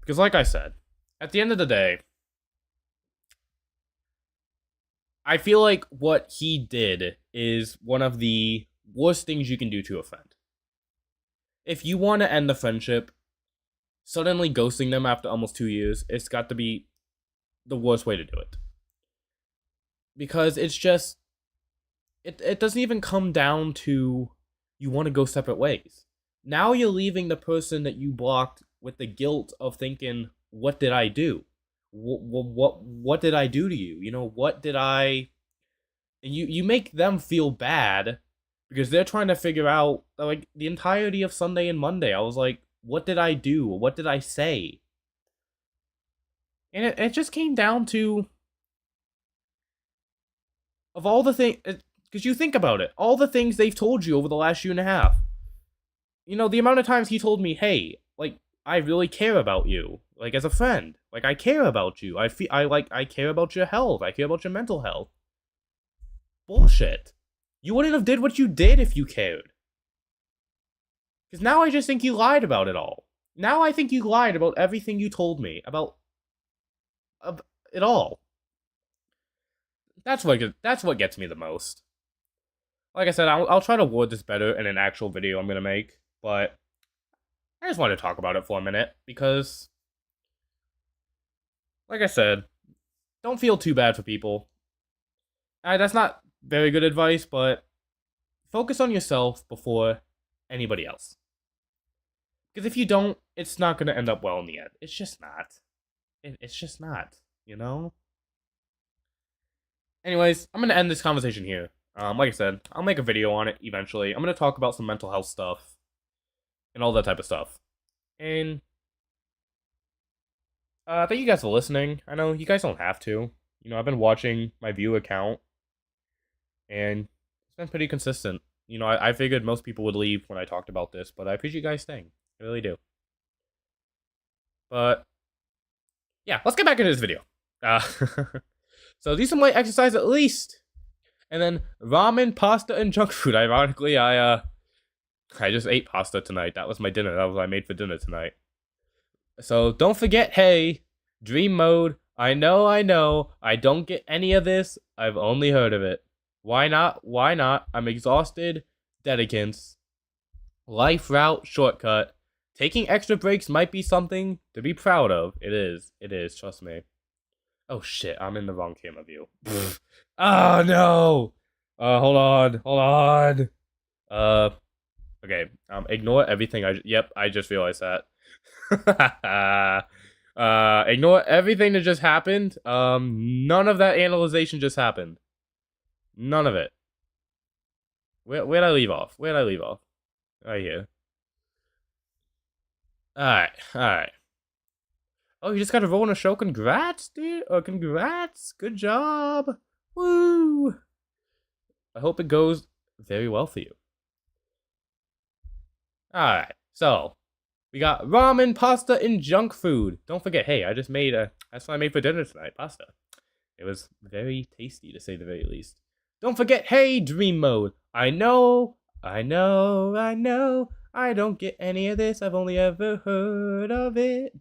Because like I said, at the end of the day, I feel like what he did is one of the worst things you can do to a friend. If you want to end the friendship, suddenly ghosting them after almost 2 years, it's got to be the worst way to do it. Because it's just, it doesn't even come down to you want to go separate ways. Now you're leaving the person that you blocked with the guilt of thinking, what did I do? What did I do to you? What did I... And you make them feel bad because they're trying to figure out, like, the entirety of Sunday and Monday. I was like, what did I do? What did I say? And it just came down to, of all the things, because you think about it, all the things they've told you over the last year and a half. The amount of times he told me, hey, like, I really care about you, like, as a friend. Like, I care about you. I care about your health. I care about your mental health. Bullshit. You wouldn't have did what you did if you cared. Because now I just think you lied about it all. Now I think you lied about everything you told me about it all. That's what gets me the most. Like I said, I'll try to word this better in an actual video I'm gonna make, but I just wanted to talk about it for a minute because, like I said, don't feel too bad for people. That's not very good advice, but focus on yourself before anybody else. Because if you don't, it's not going to end up well in the end. It's just not. It's just not, Anyways, I'm going to end this conversation here. Like I said, I'll make a video on it eventually. I'm going to talk about some mental health stuff and all that type of stuff. And thank you guys for listening. I know you guys don't have to. I've been watching my view count, and it's been pretty consistent. I figured most people would leave when I talked about this, but I appreciate you guys staying. I really do. But yeah, let's get back into this video. So do some light exercise at least. And then ramen, pasta, and junk food. Ironically, I just ate pasta tonight. That was my dinner. That was what I made for dinner tonight. So don't forget, hey, dream mode. I know. I don't get any of this. I've only heard of it. Why not? I'm exhausted. Dedicants. Life route shortcut. Taking extra breaks might be something to be proud of. It is, trust me. Oh shit, I'm in the wrong camera view. Oh no! Hold on. Okay, ignore everything I just realized that. Ignore everything that just happened. None of that analyzation just happened. None of it. Where'd I leave off? Right here. Alright. Oh, you just got a role in a show? Congrats, dude. Congrats. Good job. Woo. I hope it goes very well for you. Alright, so we got ramen, pasta, and junk food. Don't forget, hey, that's what I made for dinner tonight, pasta. It was very tasty, to say the very least. Don't forget, hey, dream mode. I know. I don't get any of this. I've only ever heard of it.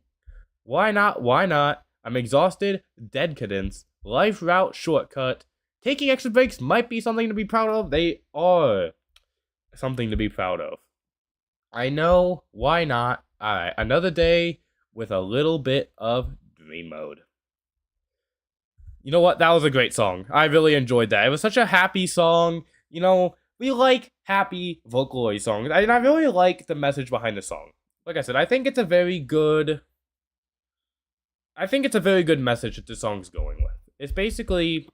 Why not? I'm exhausted. Dead cadence. Life route shortcut. Taking extra breaks might be something to be proud of. They are something to be proud of. I know. Why not? Alright, another day with a little bit of dream mode. You know what? That was a great song. I really enjoyed that. It was such a happy song. we like happy Vocaloid songs, and I really like the message behind the song. Like I said, I think it's a very good message that the song's going with. It's basically,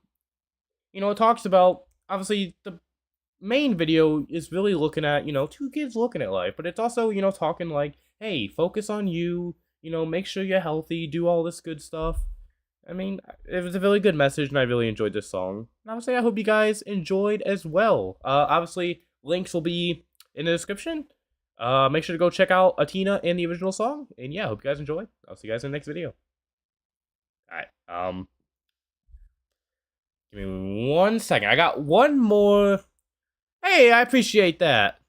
it talks about, obviously, the main video is really looking at, two kids looking at life, but it's also, talking like, hey, focus on you, make sure you're healthy, do all this good stuff. I mean, it was a really good message, and I really enjoyed this song. And obviously, I hope you guys enjoyed as well. Obviously, links will be in the description. Make sure to go check out Atina and the original song. And yeah, hope you guys enjoyed. I'll see you guys in the next video. Alright, give me 1 second. I got one more. Hey, I appreciate that.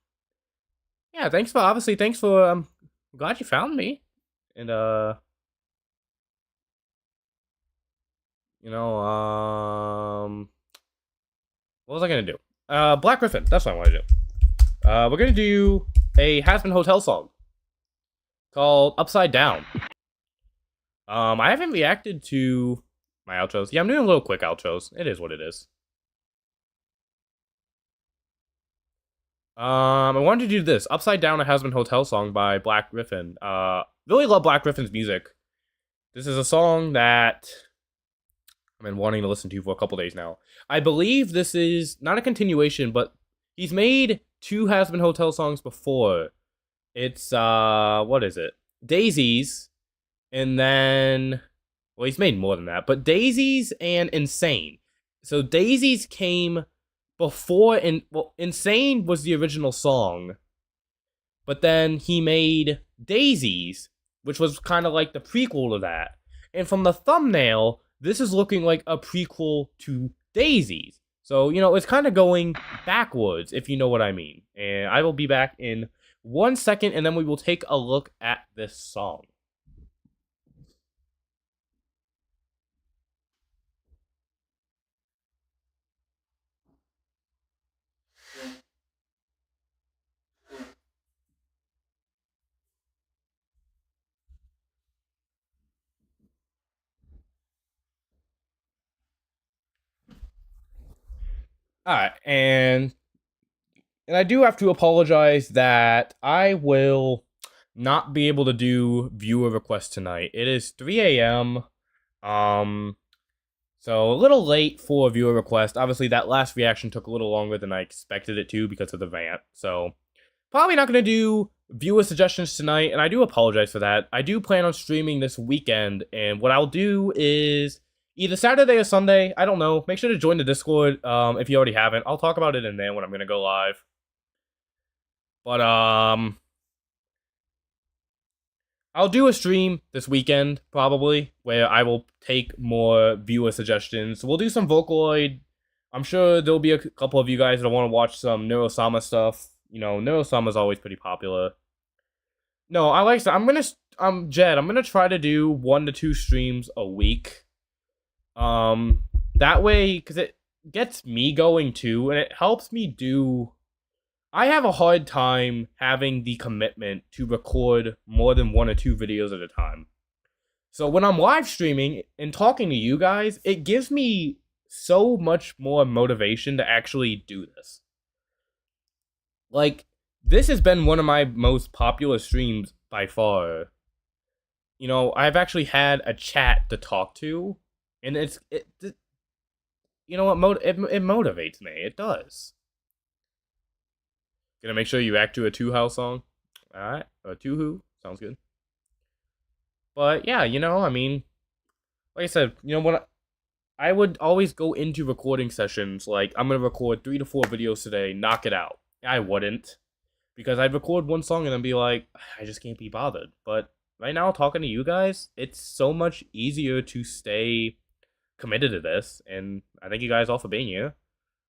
Yeah, thanks for, I'm glad you found me. And, what was I gonna do? Black Griffin, that's what I want to do. We're gonna do a Has-Been Hotel song called Upside Down. I haven't reacted to my outros. Yeah, I'm doing a little quick outros. It is what it is. I wanted to do this. Upside Down, a Has-Been Hotel song by Black Griffin. Really love Black Griffin's music. This is a song that I've been wanting to listen to for a couple days now. I believe this is not a continuation, but he's made 2 Has-Been Hotel songs before. It's, what is it? Daisies, and then, well, he's made more than that, but Daisies and Insane. So Daisies came before, Insane was the original song, but then he made Daisies, which was kind of like the prequel to that. And from the thumbnail, this is looking like a prequel to Daisies. So, it's kind of going backwards, if you know what I mean. And I will be back in 1 second, and then we will take a look at this song. Alright, and I do have to apologize that I will not be able to do viewer requests tonight. It is 3 a.m. So a little late for a viewer request. Obviously, that last reaction took a little longer than I expected it to because of the rant. So probably not going to do viewer suggestions tonight, and I do apologize for that. I do plan on streaming this weekend, and what I'll do is either Saturday or Sunday, I don't know. Make sure to join the Discord if you already haven't. I'll talk about it in there when I'm going to go live. But, I'll do a stream this weekend, probably, where I will take more viewer suggestions. We'll do some Vocaloid. I'm sure there'll be a couple of you guys that want to watch some Neuro stuff. Neuro is always pretty popular. No, I like that. Jed, I'm gonna try to do 1 to 2 streams a week. That way, because it gets me going too, and it helps me do. I have a hard time having the commitment to record more than 1 or 2 videos at a time. So when I'm live streaming and talking to you guys, it gives me so much more motivation to actually do this. Like, this has been one of my most popular streams by far. I've actually had a chat to talk to, and it motivates me. It does. Gonna make sure you react to a 2 House song. Alright, a 2 Who. Sounds good. But yeah, like I said, I would always go into recording sessions like, I'm gonna record 3 to 4 videos today, knock it out. I wouldn't. Because I'd record 1 song and then be like, I just can't be bothered. But right now, talking to you guys, it's so much easier to stay committed to this. And I thank you guys all for being here.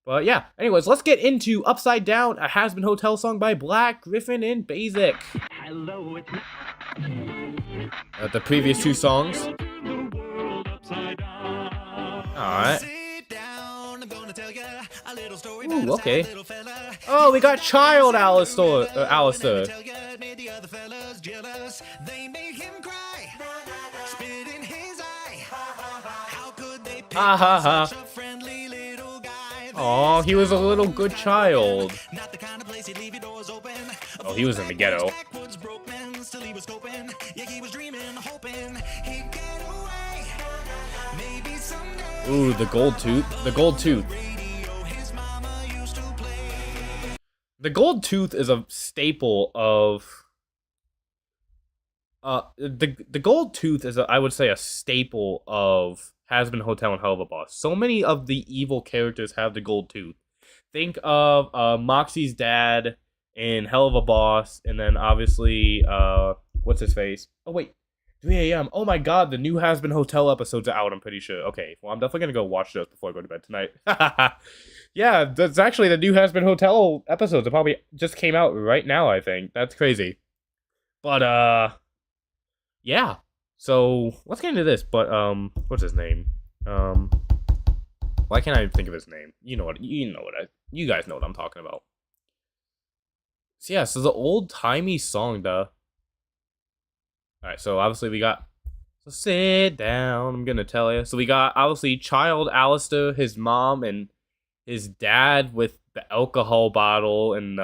But yeah, anyways, let's get into Upside Down, a Has-Been Hotel song by Black Griffin and Basic. Hello, The previous 2 songs. Alright. Ooh, okay. Oh, we got Child Alistair. Ha ha ha. Aw, he was a little good child. Oh, he was in the ghetto. Ooh, the gold tooth. The gold tooth. The gold tooth is a staple of... the gold tooth is, I would say, a staple of Has-Been Hotel and Helluva Boss. So many of the evil characters have the gold tooth. Think of Moxie's dad in Helluva Boss, and then obviously, what's his face? Oh, wait. 3 a.m. Oh my god, the new Has-Been Hotel episodes are out, I'm pretty sure. Okay, well, I'm definitely gonna go watch those before I go to bed tonight. Yeah, that's actually the new Has-Been Hotel episodes. It probably just came out right now, I think. That's crazy. But, yeah. So, let's get into this, but, what's his name? Why can't I think of his name? You guys know what I'm talking about. So, yeah, so the old-timey song, Alright, so obviously we got... So sit down, I'm gonna tell you. So we got, obviously, child Alistair, his mom, and his dad with the alcohol bottle, and,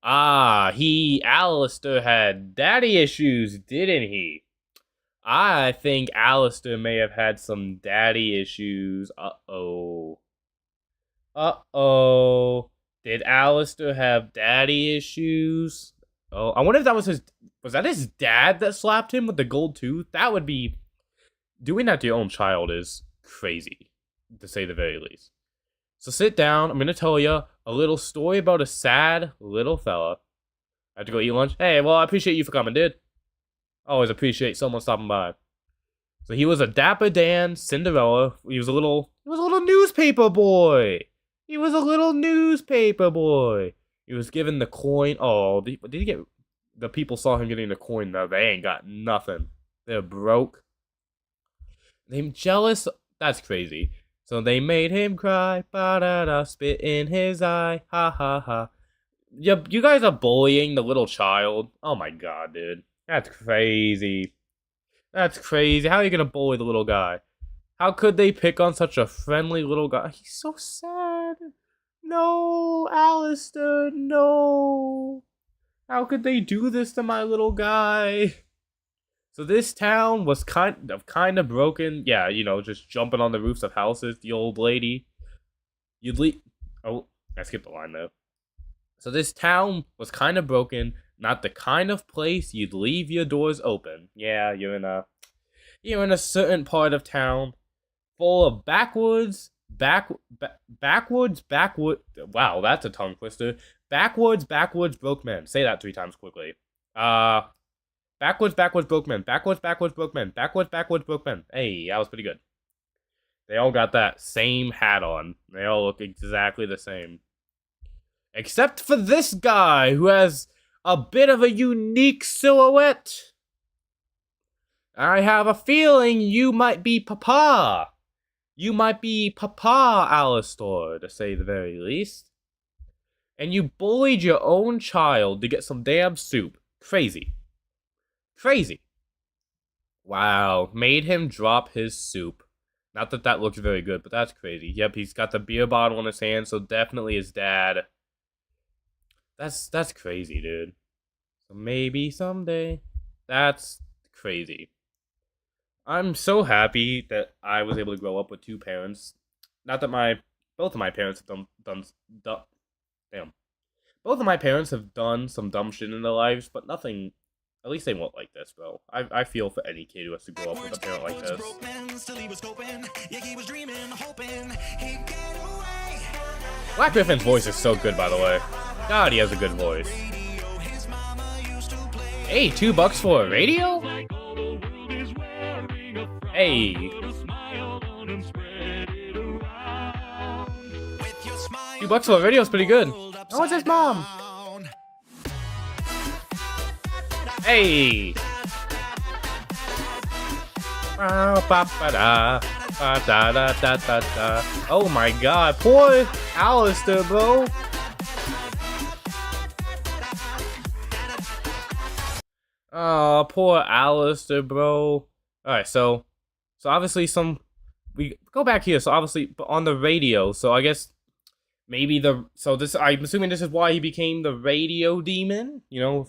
Alistair had daddy issues, didn't he? I think Alistair may have had some daddy issues. Uh-oh. Uh-oh. Did Alistair have daddy issues? Oh, I wonder if that was his... Was that his dad that slapped him with the gold tooth? That would be... Doing that to your own child is crazy, to say the very least. So sit down. I'm going to tell you a little story about a sad little fella. I have to go eat lunch. Hey, well, I appreciate you for coming, dude. Always appreciate someone stopping by. So he was a Dapper Dan Cinderella. He was a little newspaper boy. He was a little newspaper boy. He was given the coin. Oh, did he get... The people saw him getting the coin, though. They ain't got nothing. They're broke. They're jealous. That's crazy. So they made him cry. Ba-da-da, spit in his eye. Ha ha ha. You guys are bullying the little child. Oh my god, dude. That's crazy. That's crazy. How are you gonna bully the little guy? How could they pick on such a friendly little guy? He's so sad. No, Alistair, no. How could they do this to my little guy? So this town was kind of broken. Yeah, just jumping on the roofs of houses. The old lady. You'd leave. Oh, I skipped the line though. So this town was kind of broken. Not the kind of place you'd leave your doors open. Yeah, you're in a certain part of town full of backwoods. Wow, that's a tongue twister. Backwoods, broke men. Say that 3 times quickly. Backwoods, broke men. Backwoods, broke men. Backwoods, broke men. Hey, that was pretty good. They all got that same hat on. They all look exactly the same. Except for this guy, who has a bit of a unique silhouette. I have a feeling you might be Papa. You might be Papa Alistair, to say the very least. And you bullied your own child to get some damn soup. Crazy. Crazy. Wow. Made him drop his soup. Not that that looks very good, but that's crazy. Yep, he's got the beer bottle in his hand, so definitely his dad. That's crazy, dude. So maybe someday. That's crazy. I'm so happy that I was able to grow up with 2 parents. Not that both of my parents have both of my parents have done some dumb shit in their lives, but nothing. At least they won't like this, bro. I feel for any kid who has to grow up with a parent like this. Black Griffin's voice is so good, by the way. God, he has a good voice. Hey, $2 for a radio? Hey. $2 for a radio is pretty good. Oh, it's his mom. Hey. Oh my god, poor Alistair, bro. Oh, poor Alistair, bro. Alright, so obviously we go back here, so obviously on the radio, so I guess maybe I'm assuming this is why he became the radio demon. You know,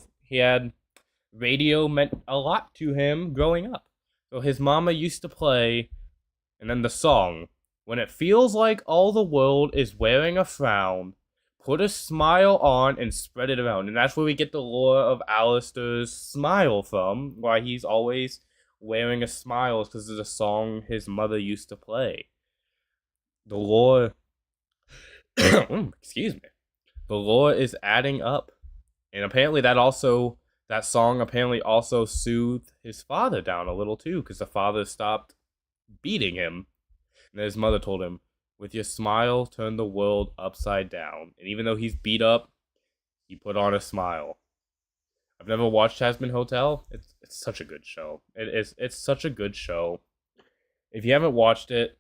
radio meant a lot to him growing up. So his mama used to play, and then the song, when it feels like all the world is wearing a frown, put a smile on and spread it around. And that's where we get the lore of Alistair's smile from, why he's always wearing a smile, is because of the song his mother used to play. The lore... excuse me. The lore is adding up. And apparently that song apparently also soothed his father down a little too, because the father stopped beating him. And his mother told him, with your smile, turn the world upside down. And even though he's beat up, he put on a smile. I've never watched Jasmine Hotel. It's such a good show. It's such a good show. If you haven't watched it,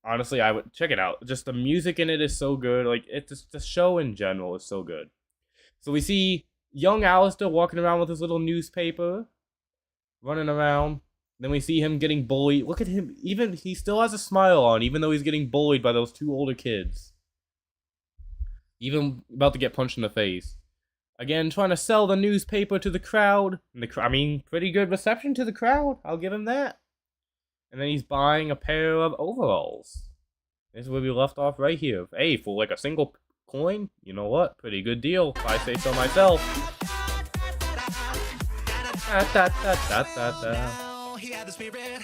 honestly, I would check it out. Just the music in it is so good. Like, the show in general is so good. So we see young Alistair walking around with his little newspaper, running around. Then we see him getting bullied. Look at him. He still has a smile on, even though he's getting bullied by those two older kids. Even about to get punched in the face. Again, trying to sell the newspaper to the crowd. And pretty good reception to the crowd. I'll give him that. And then he's buying a pair of overalls. This is where we left off right here. Hey, for like a single coin, you know what? Pretty good deal, if I say so myself.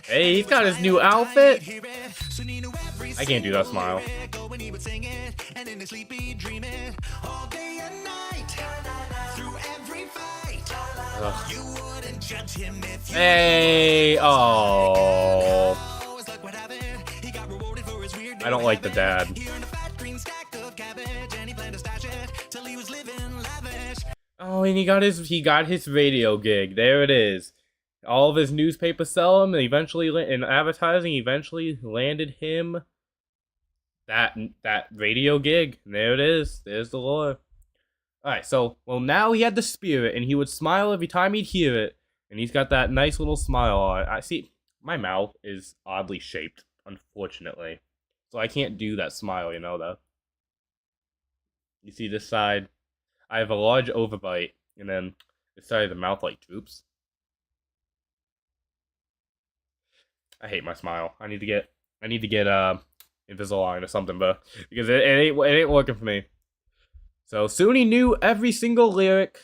Hey, he's got his new outfit. I can't do that smile. Ugh. Hey, oh. I don't like the dad. Oh, and he got his radio gig. There it is. All of his newspapers sell him, and eventually, in advertising, eventually landed him that radio gig. And there it is. There's the lore. Alright, so, well, now he had the spirit, and he would smile every time he'd hear it. And he's got that nice little smile on it. I see, my mouth is oddly shaped, unfortunately. So I can't do that smile, you know, though. You see this side? I have a large overbite, and then this side of the mouth, like, droops. I hate my smile. I need to get Invisalign or something, but because it ain't working for me. So soon he knew every single lyric.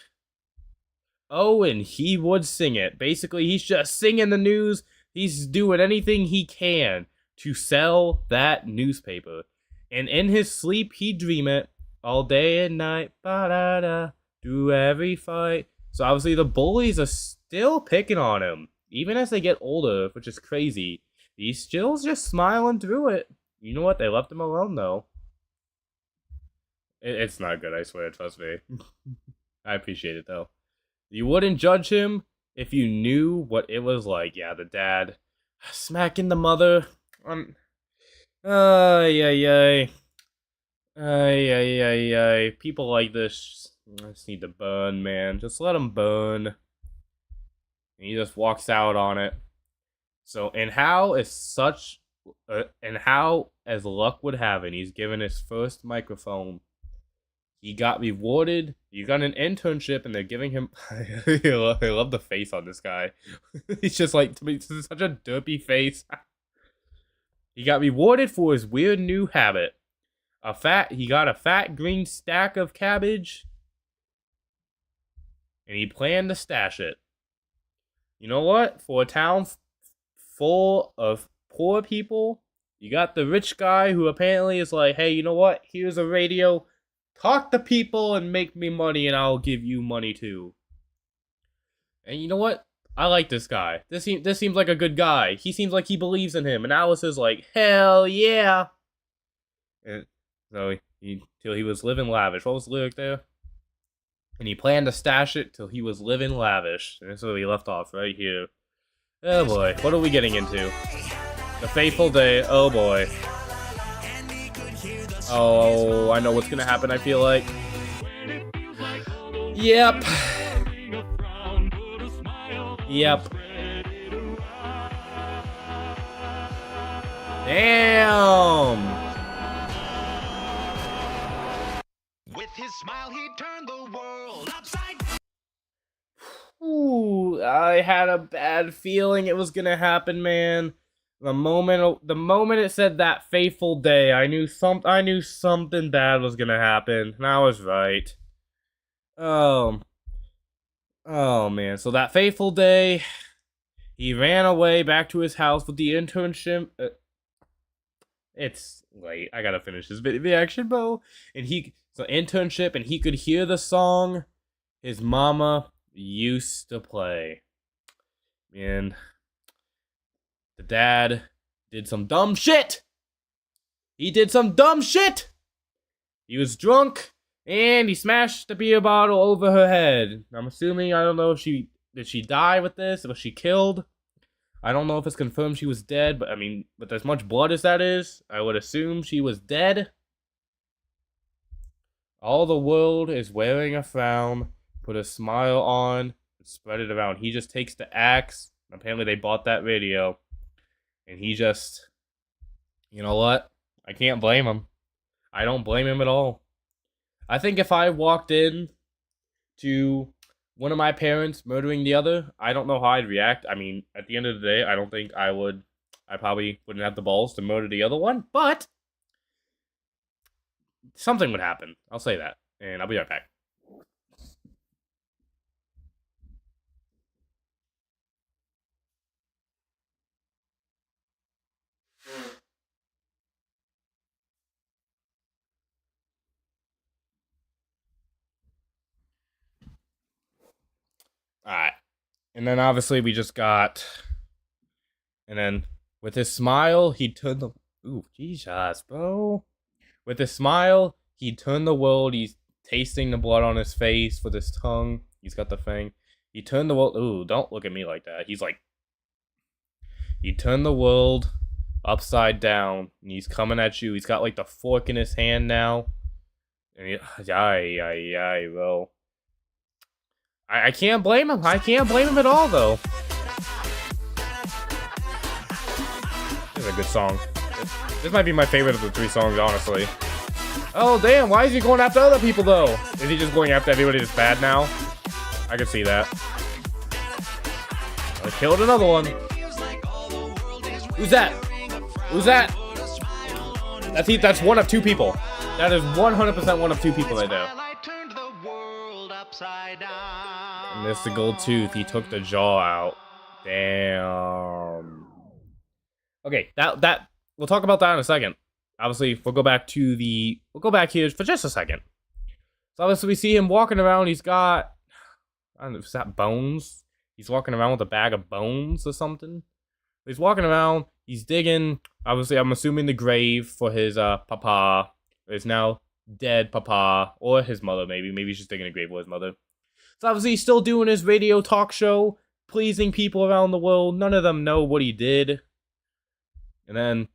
Oh, and he would sing it. Basically, he's just singing the news. He's doing anything he can to sell that newspaper. And in his sleep, he'd dream it all day and night. Ba-da-da, through every fight. So obviously the bullies are still picking on him. Even as they get older, which is crazy. He's still just smiling through it. You know what? They left him alone, though. It's not good, I swear, trust me. I appreciate it, though. You wouldn't judge him if you knew what it was like. Yeah, the dad smacking the mother. Ay. People like this just need to burn, man. Just let them burn. And he just walks out on it. So, and how, as luck would have it, he's given his first microphone. He got rewarded. He got an internship, and they're giving him. I love the face on this guy. He's just like, it's such a derpy face. He got rewarded for his weird new habit. He got a fat green stack of cabbage, and he planned to stash it. You know what? For a town full of poor people, you got the rich guy who apparently is like, hey, you know what? Here's a radio. Talk to people and make me money, and I'll give you money too. And you know what? I like this guy. This seems like a good guy. He seems like he believes in him. And Alice is like, hell yeah. And so till he was living lavish. What was the lyric there? And he planned to stash it till he was living lavish. And that's where we left off, right here. Oh boy, what are we getting into? The fateful day, oh boy. Oh, I know what's gonna happen, I feel like. Yep. Damn! smile, he'd turn the world upside. Ooh, I had a bad feeling it was gonna happen, man. The moment it said that fateful day, I knew something bad was gonna happen, and I was right. Oh man. So that fateful day, he ran away back to his house with the internship. It's late. I gotta finish this reaction, bro. And internship, and he could hear the song his mama used to play. And the dad did some dumb shit. He did some dumb shit. He was drunk and he smashed the beer bottle over her head. I'm assuming, I don't know if did she die with this? Was she killed? I don't know if it's confirmed she was dead, but I mean, with as much blood as that is, I would assume she was dead. All the world is wearing a frown. Put a smile on, and spread it around. He just takes the axe. Apparently they bought that video. And he just, you know what? I can't blame him. I don't blame him at all. I think if I walked in to one of my parents murdering the other, I don't know how I'd react. I mean, at the end of the day, I don't think I would. I probably wouldn't have the balls to murder the other one. But something would happen. I'll say that. And I'll be right back. Alright. And then obviously we just got... And then with his smile, he turned the... Ooh, Jesus, bro. With his smile, he turned the world. He's tasting the blood on his face with his tongue. He's got the thing. He turned the world... Ooh, don't look at me like that. He's like... He turned the world upside down. And he's coming at you. He's got like the fork in his hand now. And he... bro. I can't blame him. I can't blame him at all, though. This is a good song. This might be my favorite of the three songs, honestly. Oh, damn. Why is he going after other people, though? Is he just going after everybody that's bad now? I can see that. I killed another one. Who's that? Who's that? That's one of two people. That is 100% one of two people right there. And there's the gold tooth. He took the jaw out. Damn. Okay, that we'll talk about that in a second. Obviously, we'll go back here for just a second. So obviously we see him walking around. He's got, I don't know, is that bones? He's walking around with a bag of bones or something. He's walking around. He's digging. Obviously, I'm assuming the grave for his papa. His now dead papa, or his mother, maybe. Maybe he's just digging a grave for his mother. So obviously he's still doing his radio talk show, pleasing people around the world. None of them know what he did. And then,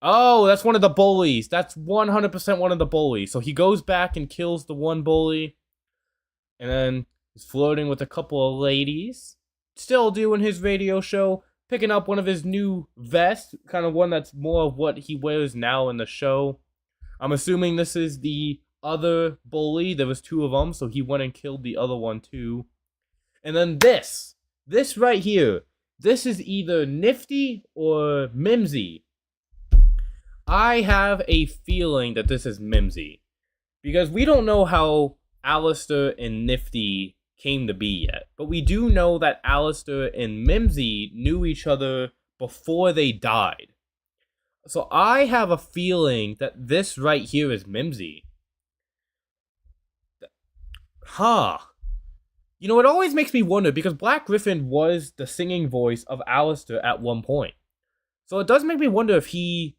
oh, that's one of the bullies. That's 100% one of the bullies. So he goes back and kills the one bully. And then he's flirting with a couple of ladies. Still doing his radio show. Picking up one of his new vests. Kind of one that's more of what he wears now in the show. I'm assuming this is the other bully. There was two of them, so he went and killed the other one too. And then this right here, this is either Nifty or Mimsy. I have a feeling that this is Mimsy, because we don't know how Alistair and Nifty came to be yet, but we do know that Alistair and Mimsy knew each other before they died. So I have a feeling that this right here is Mimsy. Huh. You know, it always makes me wonder, because Black Griffin was the singing voice of Alistair at one point. So it does make me wonder if he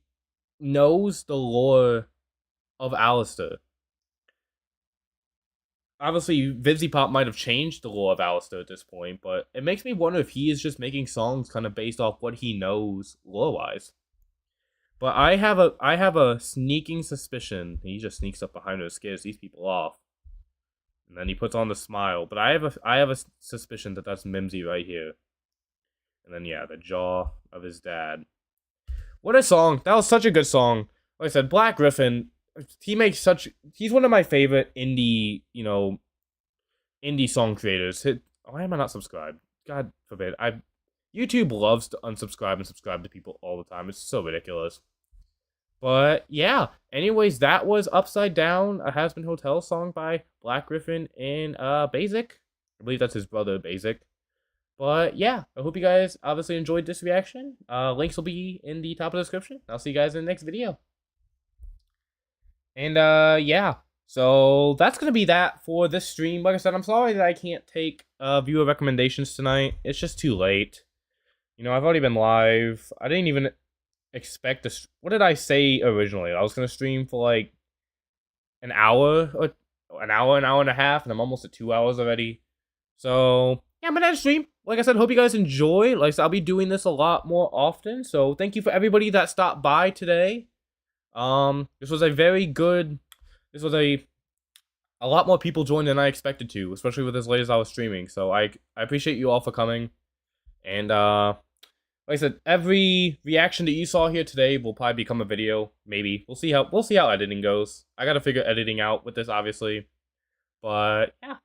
knows the lore of Alistair. Obviously, Vivzy Pop might have changed the lore of Alistair at this point, but it makes me wonder if he is just making songs kind of based off what he knows lore-wise. But I have a sneaking suspicion he just sneaks up behind her and scares these people off. And then he puts on the smile. But I have a suspicion that that's Mimsy right here. And then, yeah, the jaw of his dad. What a song. That was such a good song. Like I said, Black Griffin, he's one of my favorite indie, indie song creators. Why am I not subscribed? God forbid. YouTube loves to unsubscribe and subscribe to people all the time. It's so ridiculous. But yeah, anyways, that was Upside Down, a Has Been Hotel song by Black Griffin and Basic. I believe that's his brother, Basic. But yeah, I hope you guys obviously enjoyed this reaction. Links will be in the top of the description. I'll see you guys in the next video. And yeah, so that's gonna be that for this stream. Like I said, I'm sorry that I can't take viewer recommendations tonight. It's just too late. I've already been live. I didn't even expect to. What did I say originally? I was gonna stream for like an hour an hour and a half, and I'm almost at 2 hours already. So yeah, I'm gonna end the stream. Like I said, hope you guys enjoy. Like I said, I'll be doing this a lot more often. So thank you for everybody that stopped by today. This was a very good. This was a lot more people joined than I expected to, especially with as late as I was streaming. So I appreciate you all for coming. And like I said, every reaction that you saw here today will probably become a video. Maybe we'll see how editing goes. I gotta figure editing out with this, obviously. But yeah,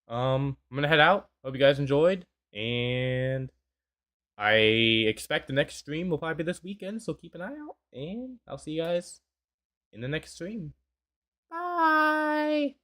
I'm gonna head out. Hope you guys enjoyed, and I expect the next stream will probably be this weekend. So keep an eye out, and I'll see you guys in the next stream. Bye.